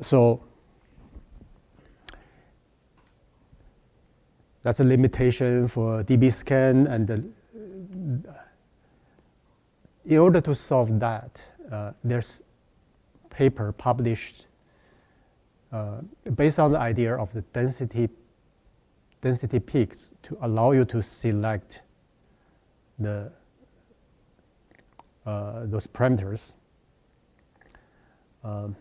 So that's a limitation for dbScan, and in order to solve that, there's paper published based on the idea of the density peaks to allow you to select the those parameters. So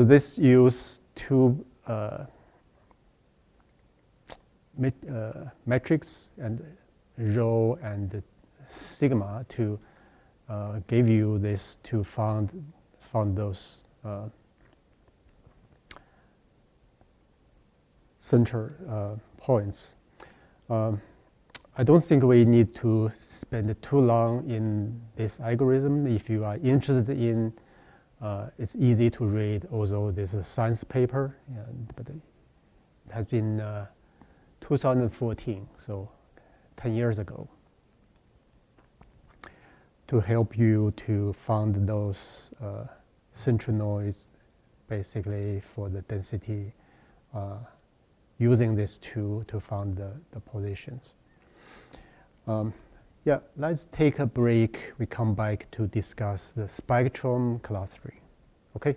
this use two metrics and rho and sigma to give you this to found those center points. I don't think we need to spend too long in this algorithm. If you are interested in, it's easy to read, although this is a science paper, but it has been 2014, so 10 years ago, to help you to find those central noise, basically for the density, using this tool to find the positions. Yeah, let's take a break. We come back to discuss the spectrum clustering. Okay?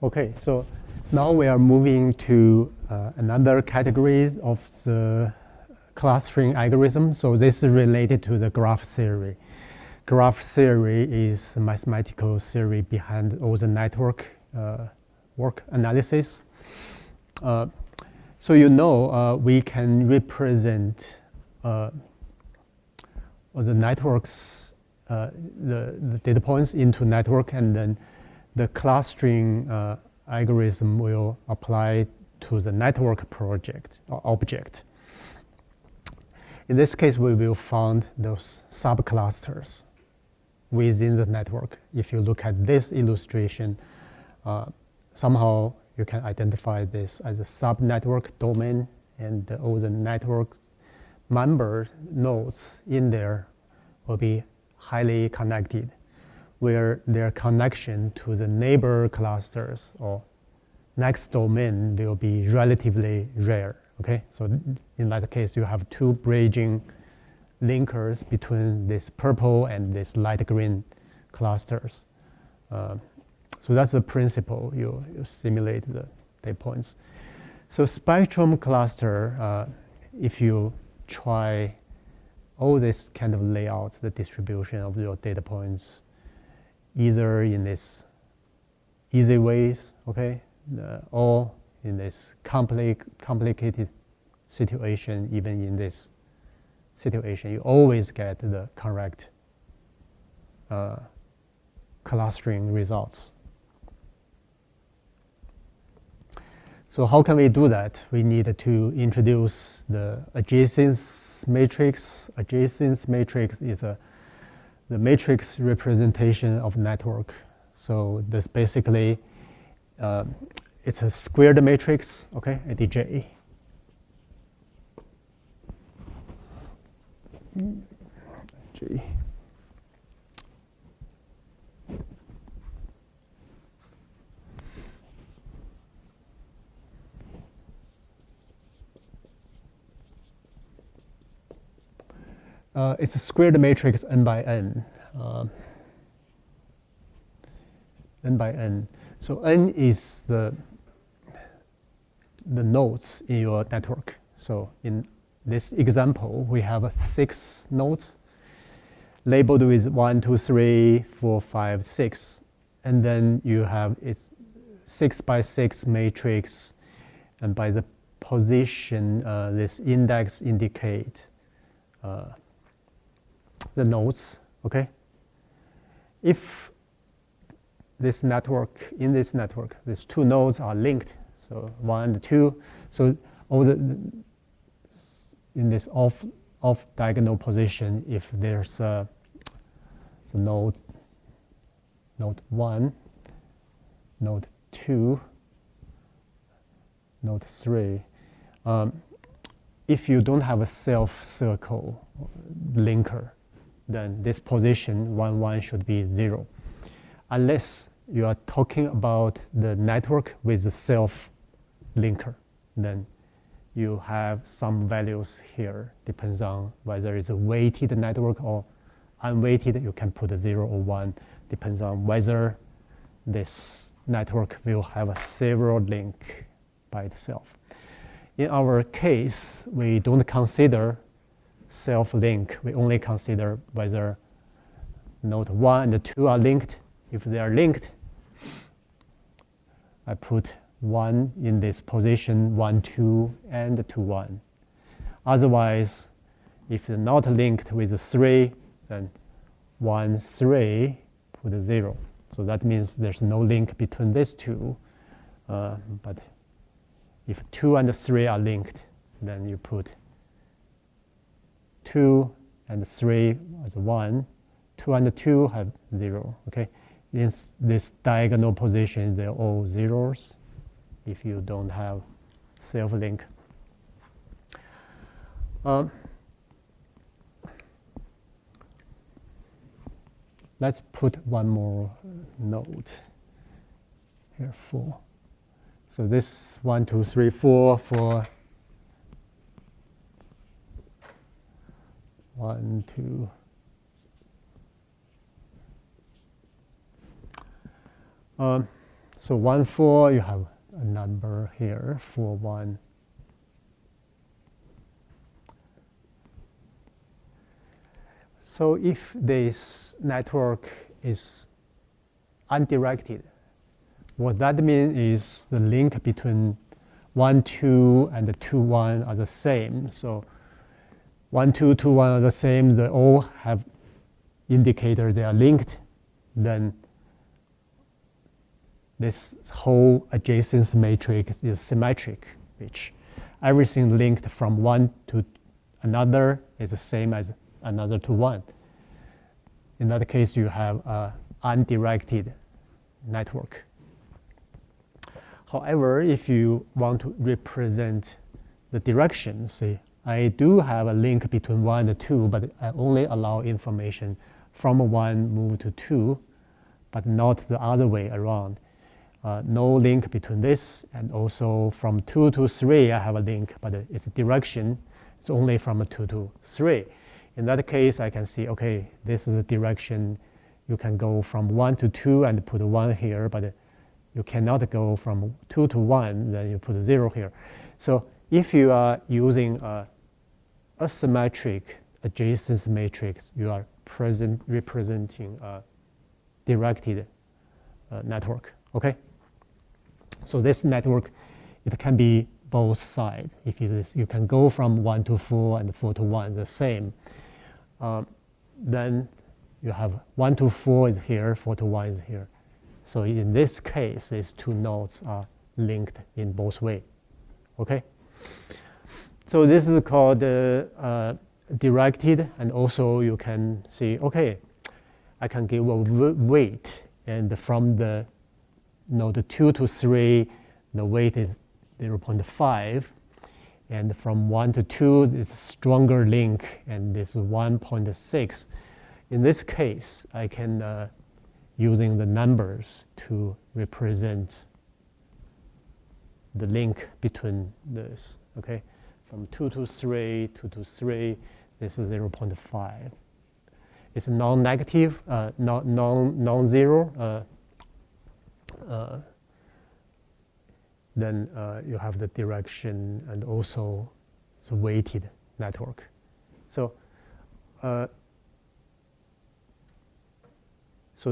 Okay, so now we are moving to another category of the clustering algorithm. So this is related to the graph theory. Graph theory is a mathematical theory behind all the network work analysis. So we can represent the networks, the data points into network, and then the clustering algorithm will apply to the network project or object. In this case, we will find those subclusters within the network. If you look at this illustration, somehow you can identify this as a subnetwork domain, and all the network member nodes in there will be highly connected, where their connection to the neighbor clusters or next domain will be relatively rare. Okay, so in that case, you have two bridging linkers between this purple and this light green clusters. So that's the principle. You simulate the data points. So spectrum cluster, if you try all this kind of layout, the distribution of your data points, either in this easy ways, okay, or in this complicated situation, even in this situation, you always get the correct clustering results. So how can we do that? We need to introduce the adjacence matrix. Adjacence matrix is the matrix representation of network. So this basically, it's a squared matrix, okay, ADJ. G. It's a squared matrix n by n. N by n. So n is the nodes in your network. So in this example, we have 6 nodes labeled with 1, 2, 3, 4, 5, 6. And then you have its 6 by 6 matrix. And by the position, this index indicate the nodes, okay? If this network, in this network, these 2 nodes are linked, so 1 and 2, so all in this off diagonal position, if there's a node 1, node 2, node 3, if you don't have a self-circle linker, then this position 1, 1 should be 0. Unless you are talking about the network with the self-linker, then you have some values here. Depends on whether it's a weighted network or unweighted. You can put a 0 or 1. Depends on whether this network will have a several link by itself. In our case, we don't consider self-link. We only consider whether node 1 and 2 are linked. If they are linked, I put 1 in this position, 1, 2, and 2, 1. Otherwise, if they're not linked with 3, then 1, 3, put a 0. So that means there's no link between these two. But if 2 and 3 are linked, then you put 2 and 3 as 1. 2 and 2 have 0. Okay, in this diagonal position, they're all zeros if you don't have self-link. Let's put one more node here, 4. So this 1, 2, 3, 4 for 1, 2. So 1, 4, you have a number here, 4, 1. So if this network is undirected, what that means is the link between 1, 2 and the 2, 1 are the same. So 1, 2, 2, 1 are the same. They all have indicator they are linked. Then this whole adjacency matrix is symmetric, which everything linked from one to another is the same as another to one. In that case, you have an undirected network. However, if you want to represent the direction, say, I do have a link between 1 and 2, but I only allow information from 1 move to 2, but not the other way around. No link between this, and also from 2 to 3, I have a link, but its direction is only from 2 to 3. In that case, I can see, okay, this is the direction. You can go from 1 to 2 and put 1 here, but you cannot go from 2 to 1, then you put 0 here. So if you are using a symmetric adjacency matrix, you are representing a directed network, okay? So this network, it can be both sides. If you can go from 1 to 4 and 4 to 1, the same. Then you have 1 to 4 is here, 4 to 1 is here. So in this case, these two nodes are linked in both ways, okay? So this is called directed, and also you can see, okay, I can give a weight, and from the node 2 to 3, the weight is 0.5, and from 1 to 2, it's a stronger link, and this is 1.6. In this case, I can, using the numbers to represent the link between this, okay? From 2 to 3, 2 to 3, this is 0.5. It's non-negative, non-zero. Then you have the direction and also the weighted network. So, so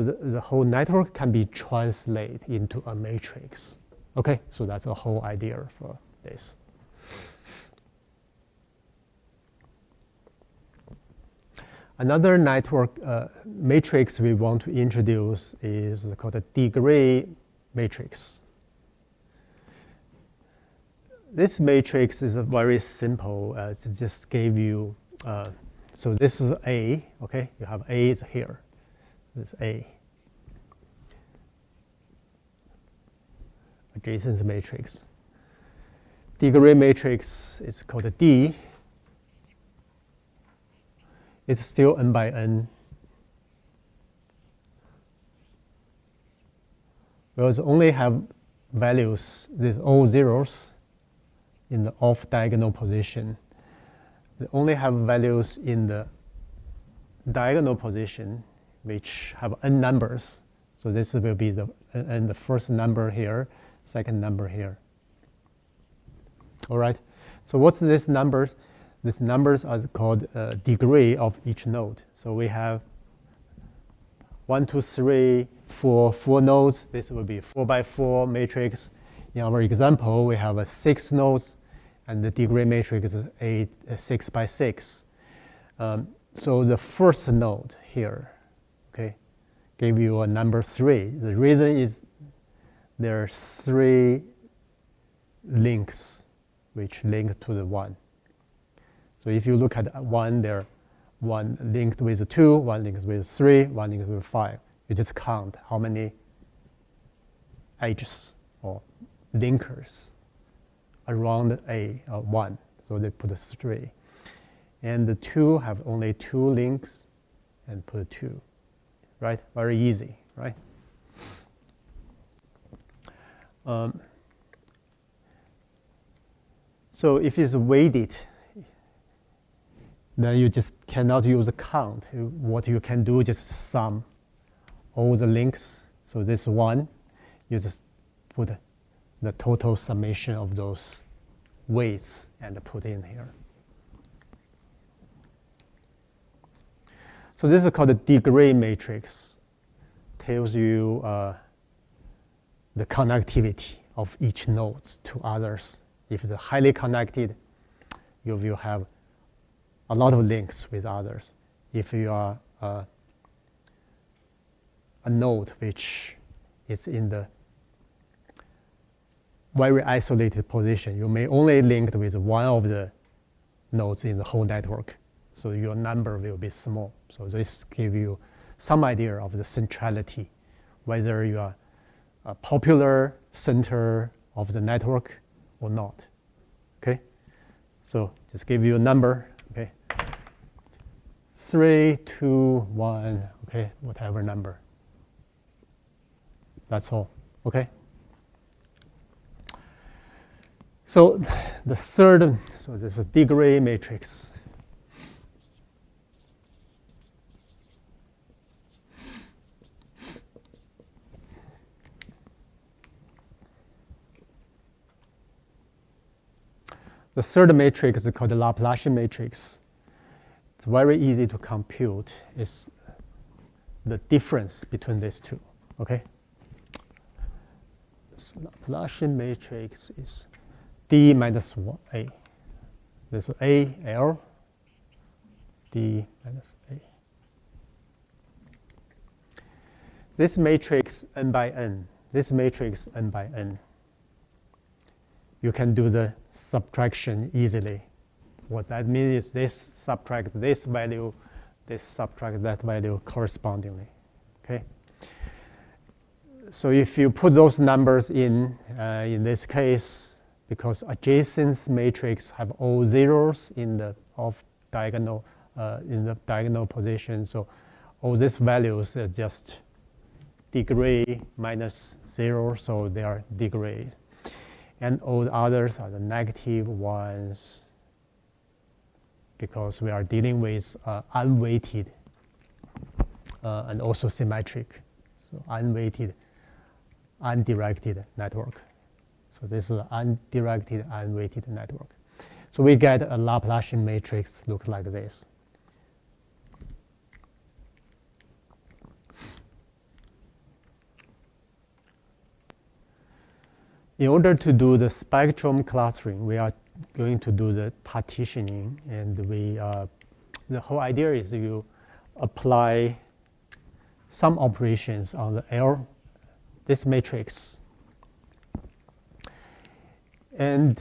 the whole network can be translated into a matrix. Okay, so that's the whole idea for this. Another network matrix we want to introduce is called a degree matrix. This matrix is very simple. It just gave you, so this is A, okay? You have A is here. This is A. Adjacency matrix. Degree matrix is called a D. It's still n by n. Well, it only have values, these all zeros in the off diagonal position. They only have values in the diagonal position, which have n numbers. So this will be the first number here, second number here. All right. So what's these numbers? These numbers are called degree of each node. So we have 1, 2, 3, 4 nodes. This will be 4 by 4 matrix. In our example, we have 6 nodes, and the degree matrix is 6 by 6. So the first node here, okay, gave you a number 3. The reason is there are 3 links which link to the 1. So if you look at 1, there are 1 linked with 2, 1 linked with 3, 1 linked with 5. You just count how many edges or linkers around a 1. So they put 3. And the 2 have only 2 links and put 2. Right? Very easy, right? So if it's weighted, then you just cannot use a count. What you can do is just sum all the links. So this 1, you just put the total summation of those weights and put in here. So this is called the degree matrix. Tells you the connectivity of each node to others. If it's highly connected, you will have a lot of links with others. If you are a node which is in the very isolated position, you may only link with one of the nodes in the whole network. So your number will be small. So this gives you some idea of the centrality, whether you are a popular center of the network or not. Okay? So just give you a number. Okay? 3, 2, 1, okay, whatever number. That's all. Okay? So the third, so this is a degree matrix. The third matrix is called the Laplacian matrix. It's very easy to compute. It's the difference between these two. Okay? This Laplacian matrix is D minus 1, A. This is A, L, D minus A. This matrix n by n. This matrix n by n. You can do the subtraction easily. What that means is this subtract this value, this subtract that value correspondingly. Okay. So if you put those numbers in this case, because adjacent matrix have all zeros in the diagonal position, so all these values are just degree minus 0, so they are degree. And all the others are the negative ones, because we are dealing with unweighted and also symmetric. So unweighted, undirected network. So this is an undirected, unweighted network. So we get a Laplacian matrix look like this. In order to do the spectrum clustering, we are going to do the partitioning, and the whole idea is you apply some operations on the this matrix, and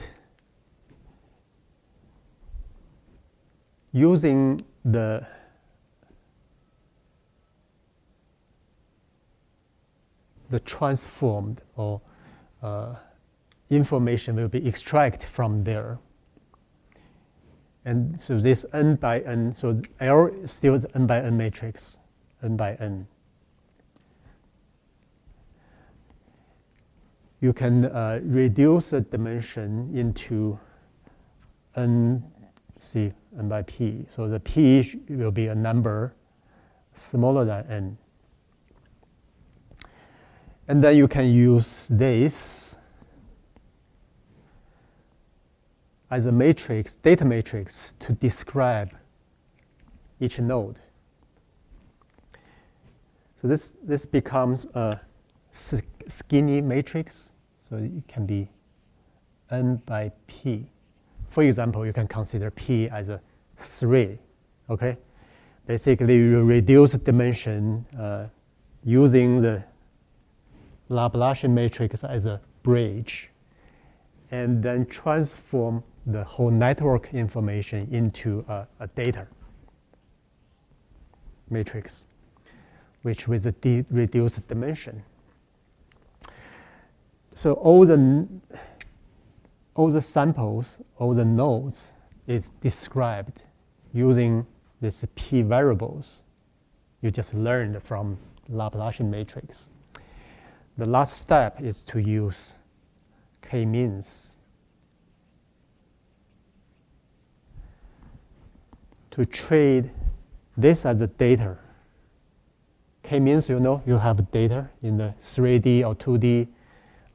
using the transformed or information will be extracted from there. And so this n by n, so L is still the n by n matrix, n by n. You can reduce the dimension into n by p. So the p will be a number smaller than n. And then you can use this as a matrix, data matrix, to describe each node. So this becomes a skinny matrix. So it can be n by p. For example, you can consider p as a 3. Okay, basically you reduce dimension using the Laplacian matrix as a bridge, and then transform the whole network information into a data matrix, which with a reduced dimension. So all the samples, all the nodes is described using these p variables you just learned from Laplacian matrix. The last step is to use k-means to trade this as a data. K-means, you know, you have data in the 3D or 2D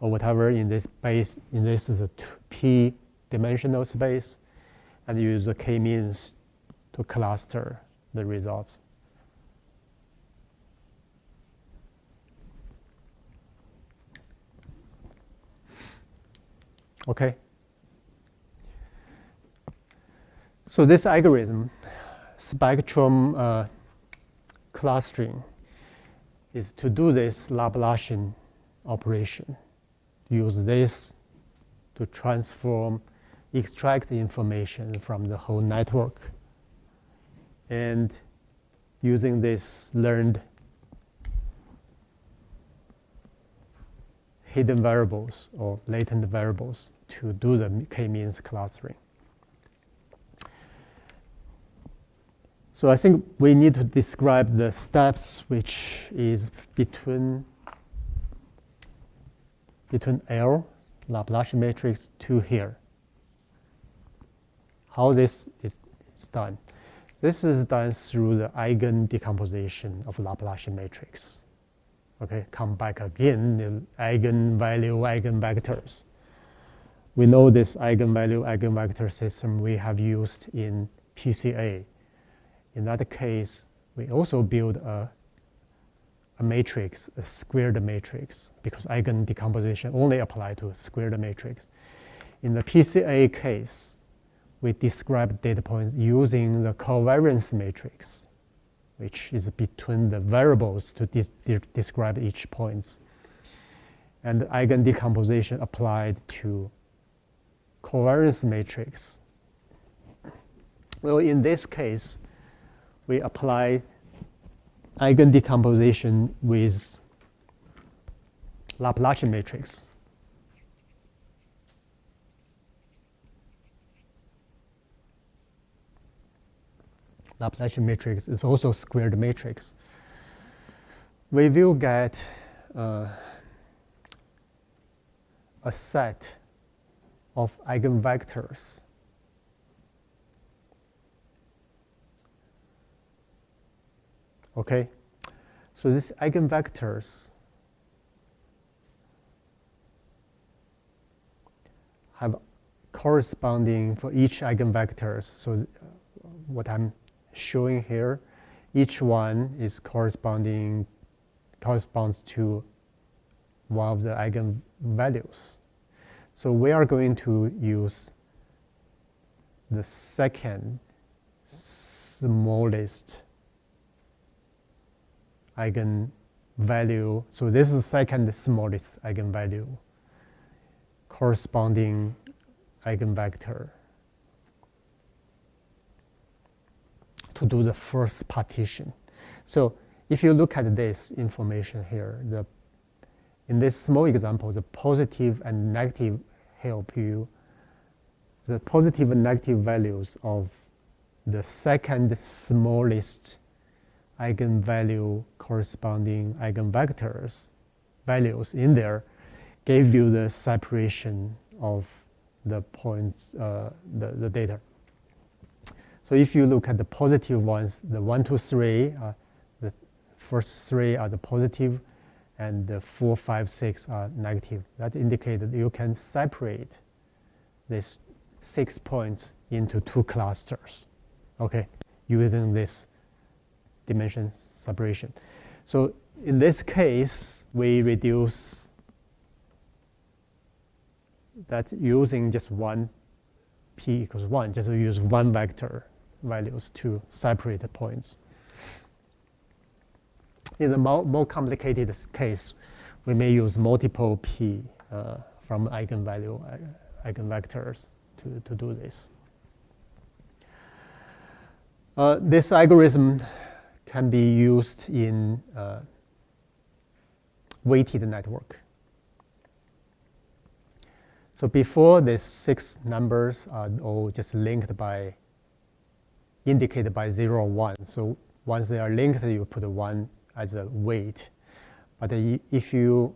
or whatever in this space, in this is a p-dimensional space, and use the k-means to cluster the results. Okay. So this algorithm, spectrum clustering, is to do this Laplacian operation. Use this to extract the information from the whole network. And using this learned hidden variables or latent variables to do the k-means clustering. So I think we need to describe the steps which is between L, Laplacian matrix, to here. How this is done. This is done through the eigen decomposition of Laplacian matrix. Okay, come back again, the eigenvalue, eigenvectors. We know this eigenvalue, eigenvector system we have used in PCA. In that case, we also build a matrix, a squared matrix, because eigen decomposition only apply to squared matrix. In the PCA case, we describe data points using the covariance matrix, which is between the variables to describe each points. And the eigen decomposition applied to covariance matrix. Well, in this case, we apply eigen decomposition with Laplacian matrix. Laplacian matrix is also squared matrix. We will get a set of eigenvectors. Okay, so these eigenvectors have corresponding for each eigenvectors. So what I'm showing here, each one is corresponds to one of the eigenvalues. So we are going to use the second smallest eigenvalue. So this is the second smallest eigenvalue, corresponding eigenvector, to do the first partition. So if you look at this information here, in this small example, the positive and negative help you. The positive and negative values of the second smallest eigenvalue corresponding eigenvectors values in there gave you the separation of the points, the data. So if you look at the positive ones, the 1, 2, 3, the first 3 are the positive, and the 4, 5, 6 are negative. That indicates that you can separate these 6 points into 2 clusters, okay, using this dimension separation. So in this case, we reduce that using just one p equals 1, just to use one vector values to separate the points. In the more complicated case, we may use multiple p from eigenvalue, eigenvectors to do this. This algorithm can be used in weighted network. So before, these 6 numbers are all just linked by, indicated by 0 or 1. So once they are linked, you put a 1 as a weight. But if you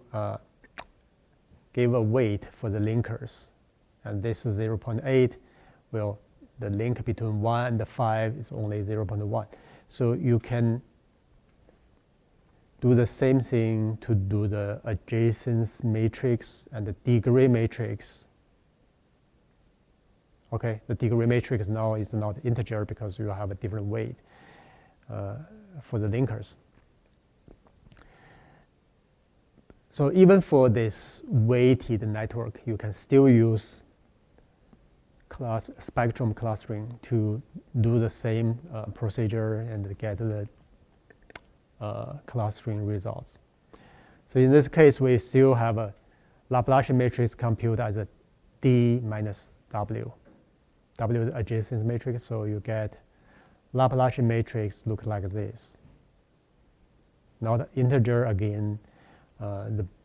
give a weight for the linkers, and this is 0.8, well, the link between 1 and 5 is only 0.1. So you can do the same thing to do the adjacence matrix and the degree matrix. Okay, the degree matrix now is not integer because you have a different weight for the linkers. So even for this weighted network, you can still use spectrum clustering to do the same procedure and get the clustering results. So in this case, we still have a Laplacian matrix compute as a D minus W. W is the adjacent matrix, so you get Laplacian matrix look like this. Not integer again,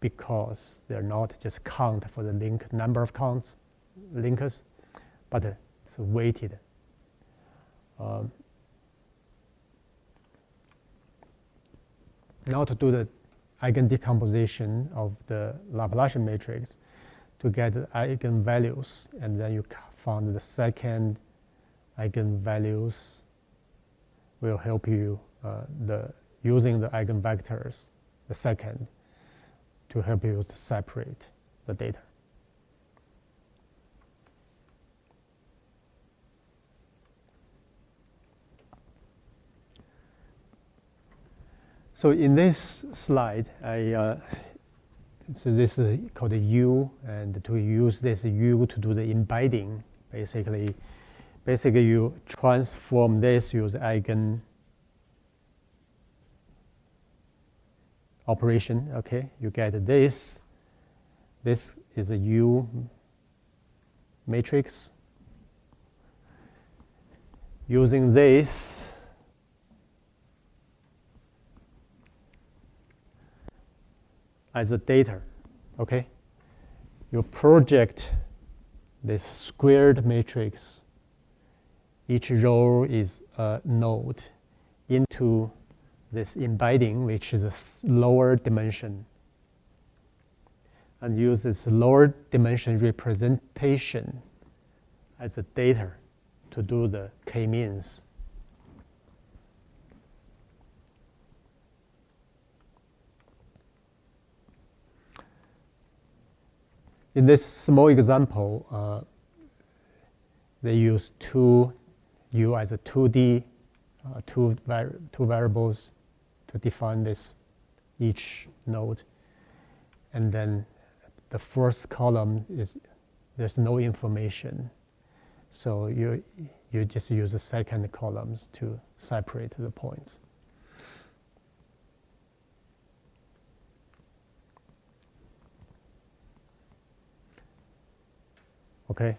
because they're not just count for the number of linkers, but it's weighted. Now to do the eigendecomposition of the Laplacian matrix to get the eigenvalues, and then you found the second eigenvalues will help you using the eigenvectors, the second, to help you to separate the data. So in this slide, so this is called a U, and to use this U to do the embedding, basically you transform this, use eigen operation, okay? You get this. This is a U matrix. Using this, as a data, okay? You project this squared matrix. Each row is a node into this embedding, which is a lower dimension, and use this lower dimension representation as a data to do the k-means. In this small example, they use U as a 2D, two variables to define this each node, and then the first column there's no information, so you just use the second columns to separate the points. Okay.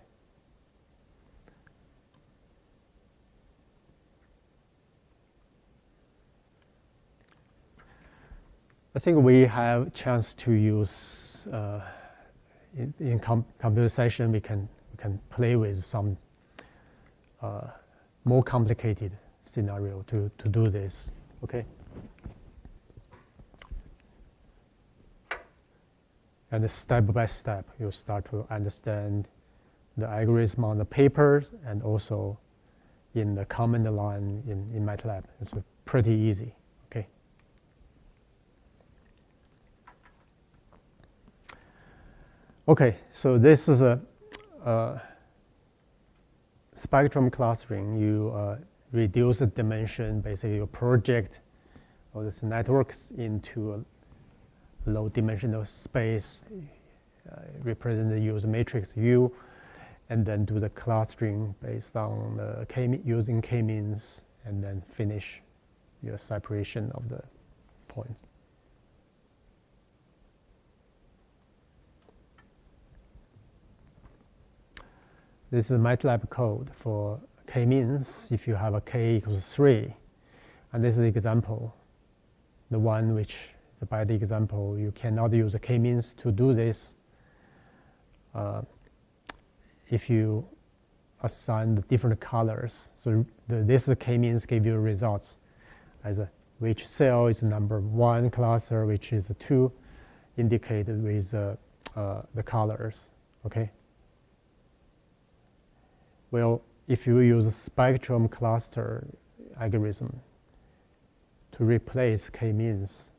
I think we have a chance to use in computer session. We can play with some more complicated scenario to do this. Okay. And step by step, you start to understand the algorithm on the paper and also in the command line in MATLAB. It's pretty easy. Okay. Okay, so this is a spectrum clustering. You reduce the dimension. Basically, you project all these networks into a low dimensional space, represent the user matrix U, and then do the clustering based on the using k-means, and then finish your separation of the points. This is MATLAB code for k-means if you have a k equals 3. And this is the example, the one which is a bad example. You cannot use the k-means to do this. If you assign the different colors, so this k-means give you results as which cell is number 1 cluster, which is 2, indicated with the colors. Okay. Well, if you use a spectrum cluster algorithm to replace k-means,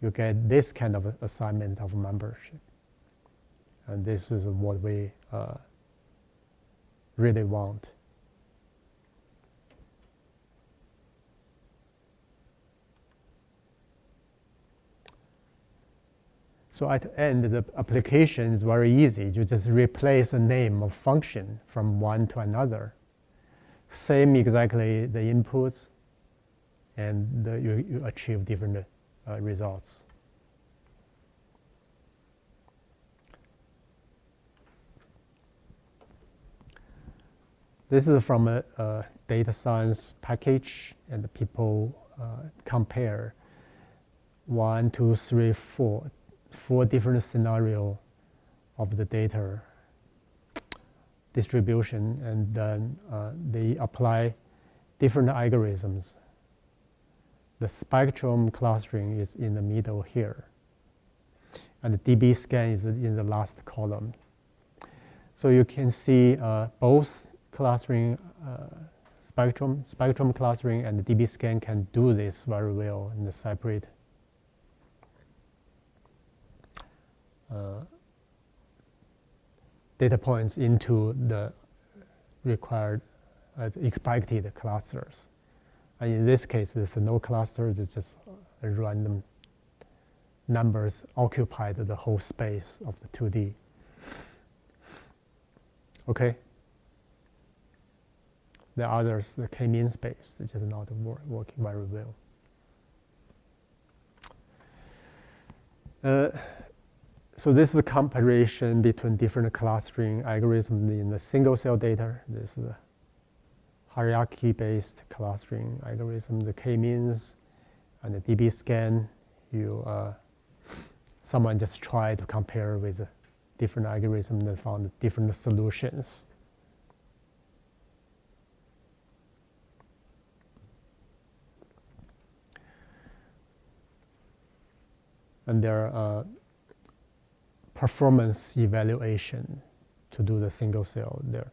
you get this kind of assignment of membership. And this is what we really want. So at the end, the application is very easy. You just replace the name of function from one to another. Same exactly the inputs, and you achieve different results. This is from a data science package, and people compare 1, 2, 3, 4 different scenarios of the data distribution, and then they apply different algorithms. The spectrum clustering is in the middle here, and the DB scan is in the last column. So you can see both clustering, spectrum clustering and the DB scan can do this very well in the separate data points into the required expected clusters. And in this case, there's no clusters, it's just random numbers occupied the whole space of the 2D. Okay? The others, the k-mean space, it's just not working very well. So this is a comparison between different clustering algorithms in the single cell data. This is the hierarchy-based clustering algorithm, the k-means, and the DB scan. Someone just tried to compare with different algorithms and found different solutions. And there are performance evaluation to do the single cell there.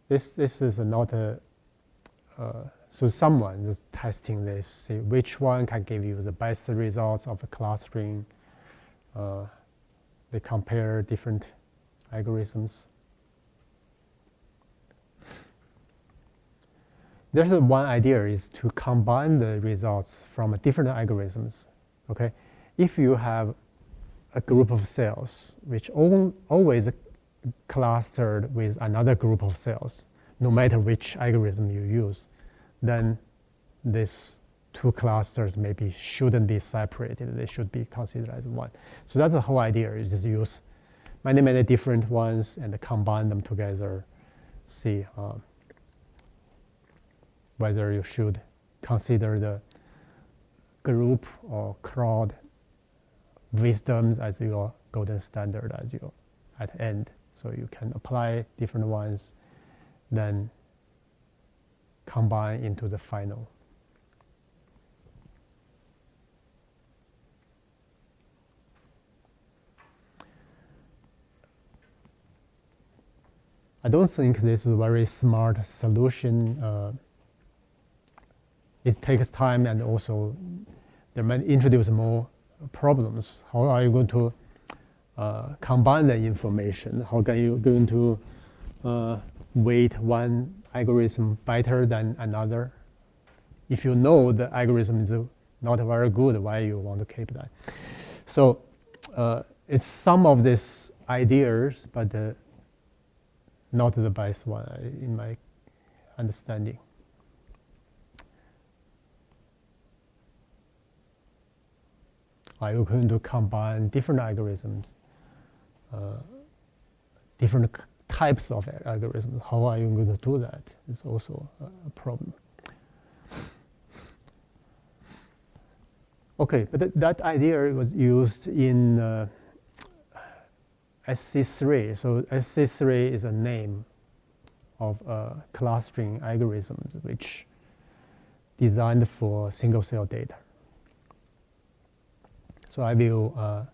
This is not a, so someone is testing this, see which one can give you the best results of the clustering. They compare different algorithms. There's one idea is to combine the results from different algorithms, okay? If you have a group of cells which always clustered with another group of cells, no matter which algorithm you use, then these two clusters maybe shouldn't be separated. They should be considered as one. So that's the whole idea. You just use many different ones and combine them together, see whether you should consider the group or crowd wisdoms as your golden standard as your at end. So you can apply different ones, then combine into the final. I don't think this is a very smart solution. It takes time, and also there might introduce more problems. How are you going to combine the information? How are you going to weight one algorithm better than another? If you know the algorithm is not very good, why you want to keep that? So it's some of these ideas, but not the best one in my understanding. Are you going to combine different algorithms, different types of algorithms? How are you going to do that? It's also a problem. Okay, but that idea was used in SC3. So SC3 is a name of clustering algorithms which designed for single cell data. So I will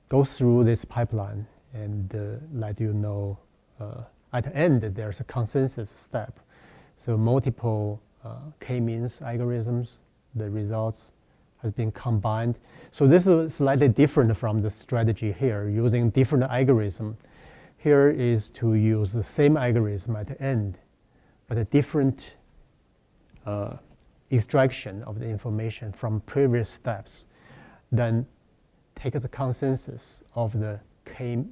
go through this pipeline and let you know at the end there's a consensus step. So multiple k-means algorithms, the results has been combined. So this is slightly different from the strategy here, using different algorithm. Here is to use the same algorithm at the end, but a different extraction of the information from previous steps. Then take the consensus of the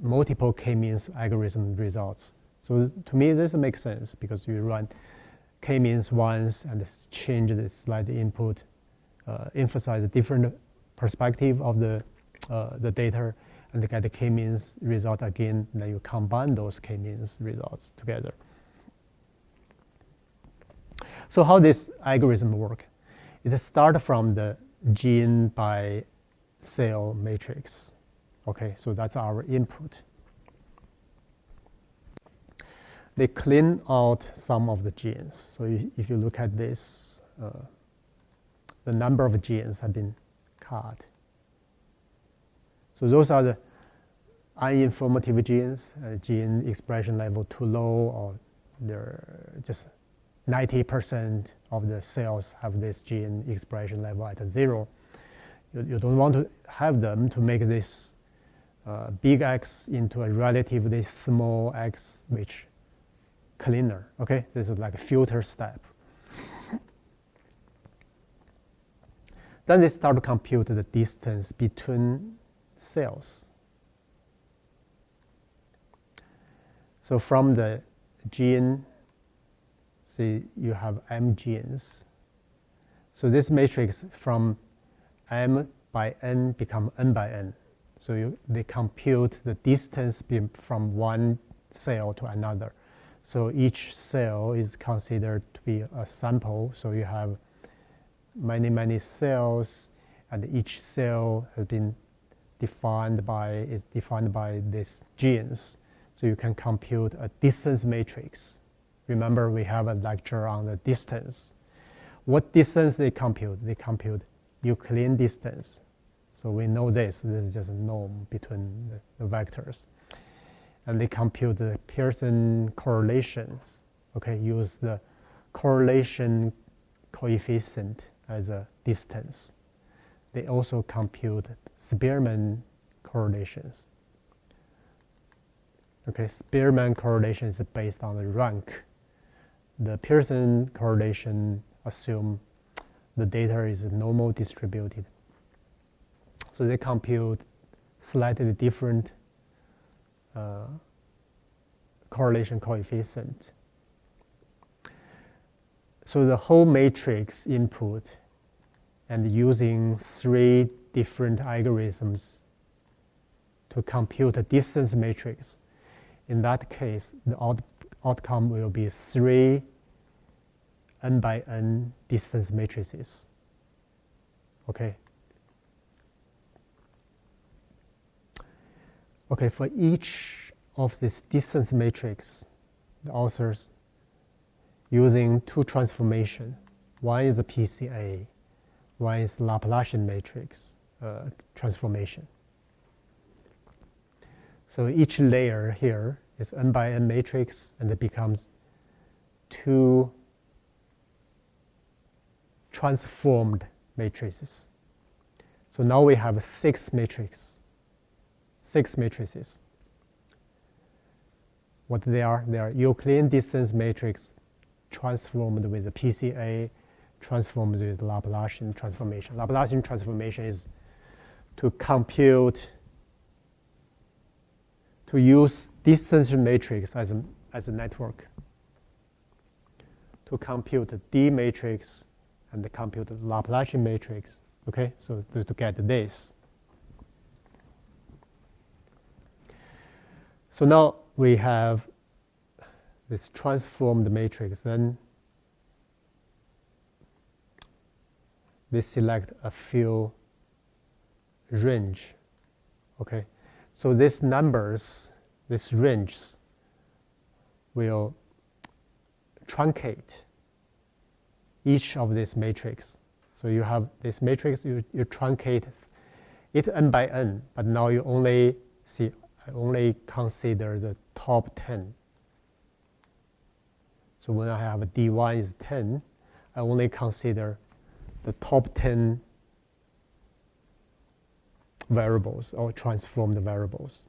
multiple k-means algorithm results. So to me, this makes sense because you run k-means once and change the slide input, emphasize a different perspective of the data, and get the k-means result again. Then you combine those k-means results together. So how this algorithm work? It starts from the gene by cell matrix. Okay, so that's our input. They clean out some of the genes. So if you look at this, the number of genes have been cut. So those are the uninformative genes, gene expression level too low, or they're just 90% of the cells have this gene expression level at 0. You don't want to have them to make this big X into a relatively small X, which cleaner. Okay, this is like a filter step. Then they start to compute the distance between cells. So from the gene, see you have M genes. So this matrix from M by N become N by N. So they compute the distance from one cell to another. So each cell is considered to be a sample. So you have many, many cells, and each cell has been defined by this genes. So you can compute a distance matrix. Remember, we have a lecture on the distance. What distance they compute? They compute Euclidean distance. So we know this is just a norm between the vectors. And they compute the Pearson correlations. Okay, use the correlation coefficient as a distance. They also compute Spearman correlations. Okay, Spearman correlation is based on the rank. The Pearson correlation assume the data is normal distributed. So they compute slightly different correlation coefficient. So the whole matrix input, and using 3 different algorithms to compute a distance matrix. In that case, the outcome will be 3 N by N distance matrices. Okay. Okay, for each of this distance matrix, the authors using 2 transformation. One is a PCA, one is Laplacian matrix transformation. So each layer here is N by N matrix, and it becomes 2 transformed matrices. So now we have 6 matrices. What they are Euclidean distance matrix transformed with the PCA, transformed with Laplacian transformation. Laplacian transformation is to compute, to use distance matrix as a network, to compute the D matrix and to compute the Laplacian matrix. Okay, so to get this. So now we have this transformed matrix. Then we select a few range. Okay, so these numbers, these ranges, will truncate each of this matrix. So you have this matrix, you truncate it N by N, but now you only see, I only consider the top 10. So when I have a D1 is 10, I only consider the top 10 variables or transformed variables.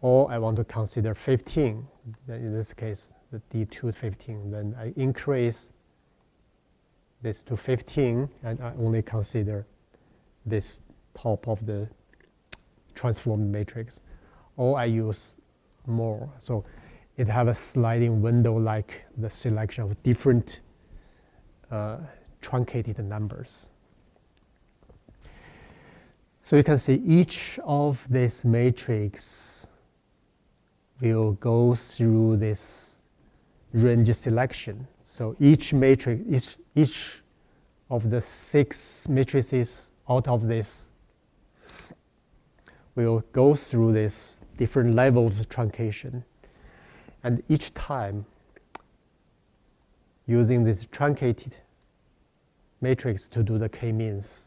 Or I want to consider 15, then in this case, the D2 15, then I increase this to 15, and I only consider this top of the transformed matrix. Or I use more. So it have a sliding window like the selection of different truncated numbers. So you can see each of this matrix will go through this range selection. So each matrix, each of the 6 matrices out of this will go through this different levels of truncation. And each time, using this truncated matrix to do the k-means.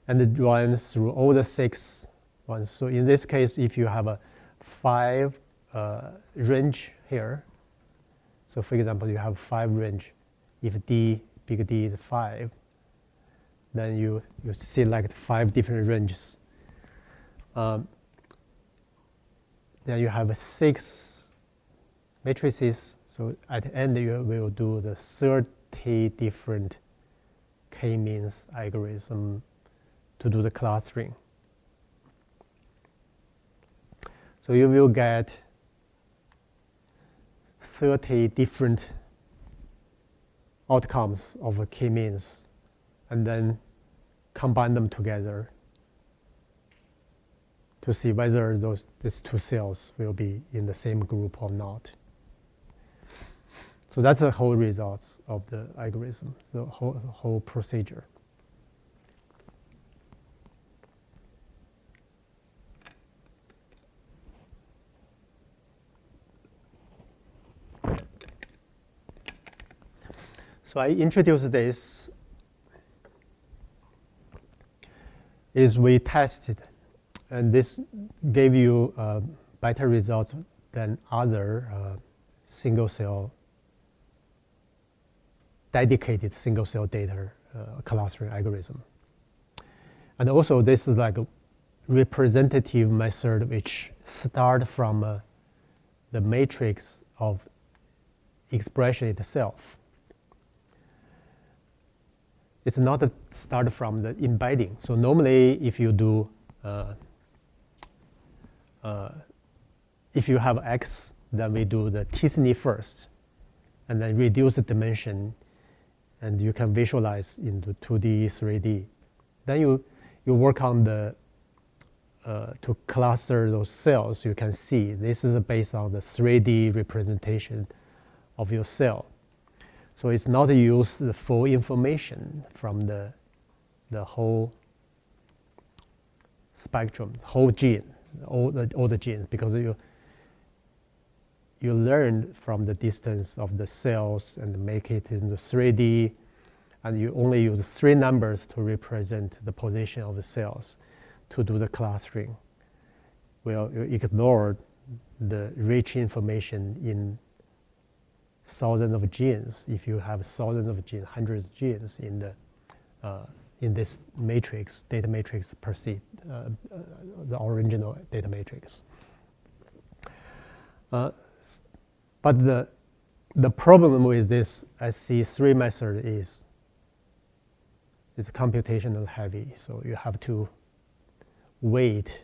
And it runs through all the 6 ones. So in this case, if you have a 5 range here, so for example, you have 5 range. If D, big D is 5, then you select 5 different ranges. Then you have 6 matrices. So at the end, you will do the 30 different k-means algorithm to do the clustering. So you will get 30 different outcomes of a k-means, and then combine them together to see whether these 2 cells will be in the same group or not. So that's the whole results of the algorithm, the whole procedure. So I introduced this is we tested, and this gave you better results than other single cell, dedicated single cell data clustering algorithm. And also this is like a representative method which start from the matrix of expression itself. It's not a start from the embedding. So normally, if you do, if you have X, then we do the t-SNE first, and then reduce the dimension, and you can visualize into 2D, 3D. Then you work on the to cluster those cells. You can see this is based on the 3D representation of your cell. So it's not use the full information from the whole spectrum, whole gene, all the genes, because you learn from the distance of the cells and make it into 3D, and you only use 3 numbers to represent the position of the cells to do the clustering. Well, you ignore the rich information in thousands of genes. If you have thousands of genes, hundreds of genes in this matrix, data matrix per se, the original data matrix. But the problem with this SC3 method is it's computational heavy, so you have to wait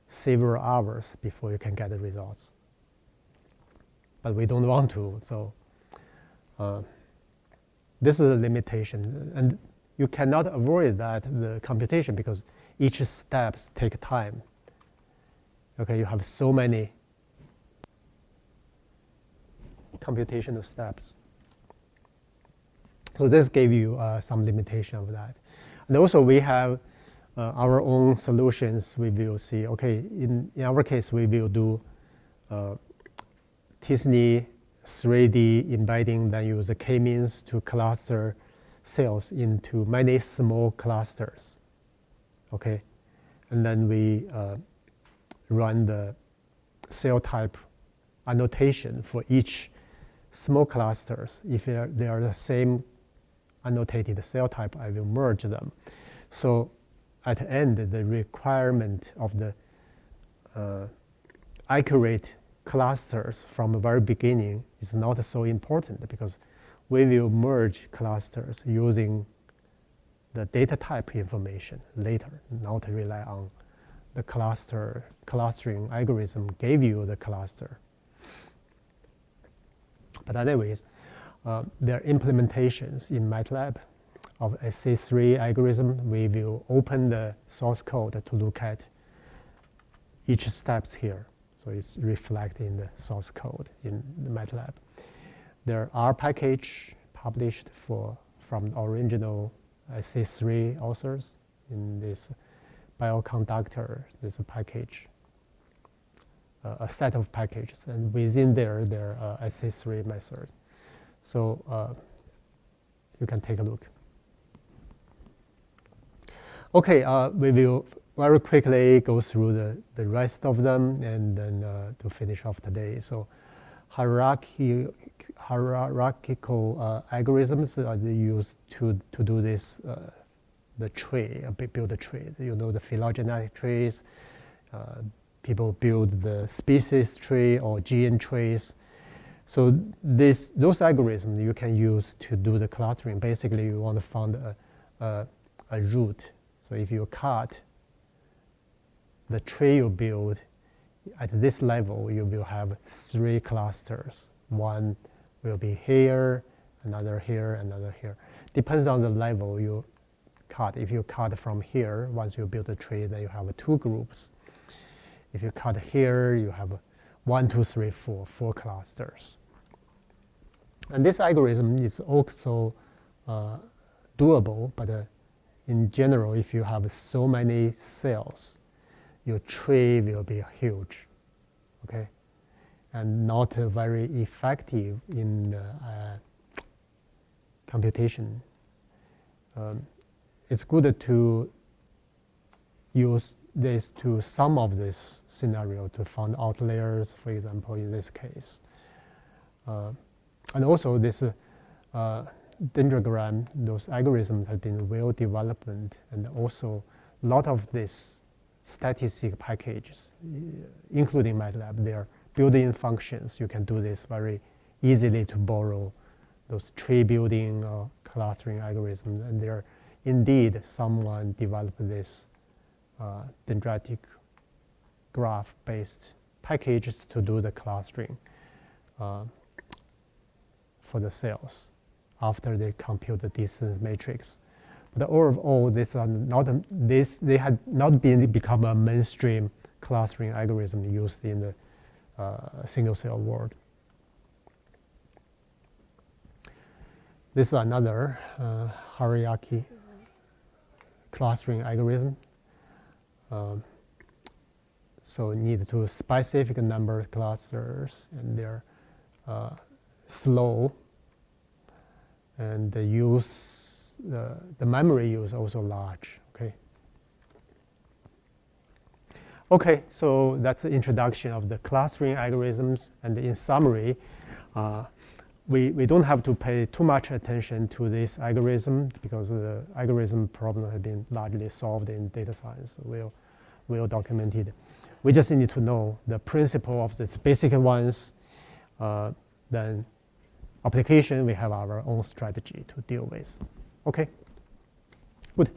several hours before you can get the results. But we don't want to, so this is a limitation, and you cannot avoid that, the computation, because each steps take time. Okay, you have so many computational steps. So this gave you some limitation of that. And also we have our own solutions. We will see, okay, in our case, we will do t-SNE 3D embedding, then use the k-means to cluster cells into many small clusters. Okay, and then we run the cell type annotation for each small clusters. If they are the same annotated cell type, I will merge them. So at the end, the requirement of the accurate clusters from the very beginning is not so important, because we will merge clusters using the data type information later, not rely on the clustering algorithm gave you the cluster. But anyways, there are implementations in MATLAB of a C3 algorithm. We will open the source code to look at each steps here. So it's reflected in the source code in the MATLAB. There are package published from the original C3 authors in this bioconductor. There's a package, a set of packages, and within there are C3 methods. So you can take a look. Okay, we will very quickly go through the rest of them, and then to finish off today. So hierarchical algorithms are used to do this, the tree, build a tree. You know, the phylogenetic trees, people build the species tree or gene trees. So those algorithms you can use to do the clustering. Basically, you want to find a root. So if you cut the tree you build at this level, you will have 3 clusters. One will be here, another here, another here. Depends on the level you cut. If you cut from here, once you build a tree, then you have 2 groups. If you cut here, you have 1, 2, 3, 4 clusters. And this algorithm is also doable, but in general, if you have so many cells, your tree will be huge, okay, and not very effective in computation. It's good to use this to some of this scenario to find outliers, for example, in this case. And also this dendrogram, those algorithms have been well developed, and also a lot of these statistic packages, including MATLAB, they are built-in functions. You can do this very easily to borrow those tree building or clustering algorithms. And there, indeed, someone developed this dendritic graph-based packages to do the clustering for the cells after they compute the distance matrix. But overall, they had not become a mainstream clustering algorithm used in the single cell world. This is another hierarchy clustering algorithm. So need to specific number of clusters, and they're slow, and the memory use also large. Okay, so that's the introduction of the clustering algorithms. And in summary, we don't have to pay too much attention to this algorithm, because the algorithm problem has been largely solved in data science, well documented. We just need to know the principle of the basic ones. Then application, we have our own strategy to deal with. Okay, good.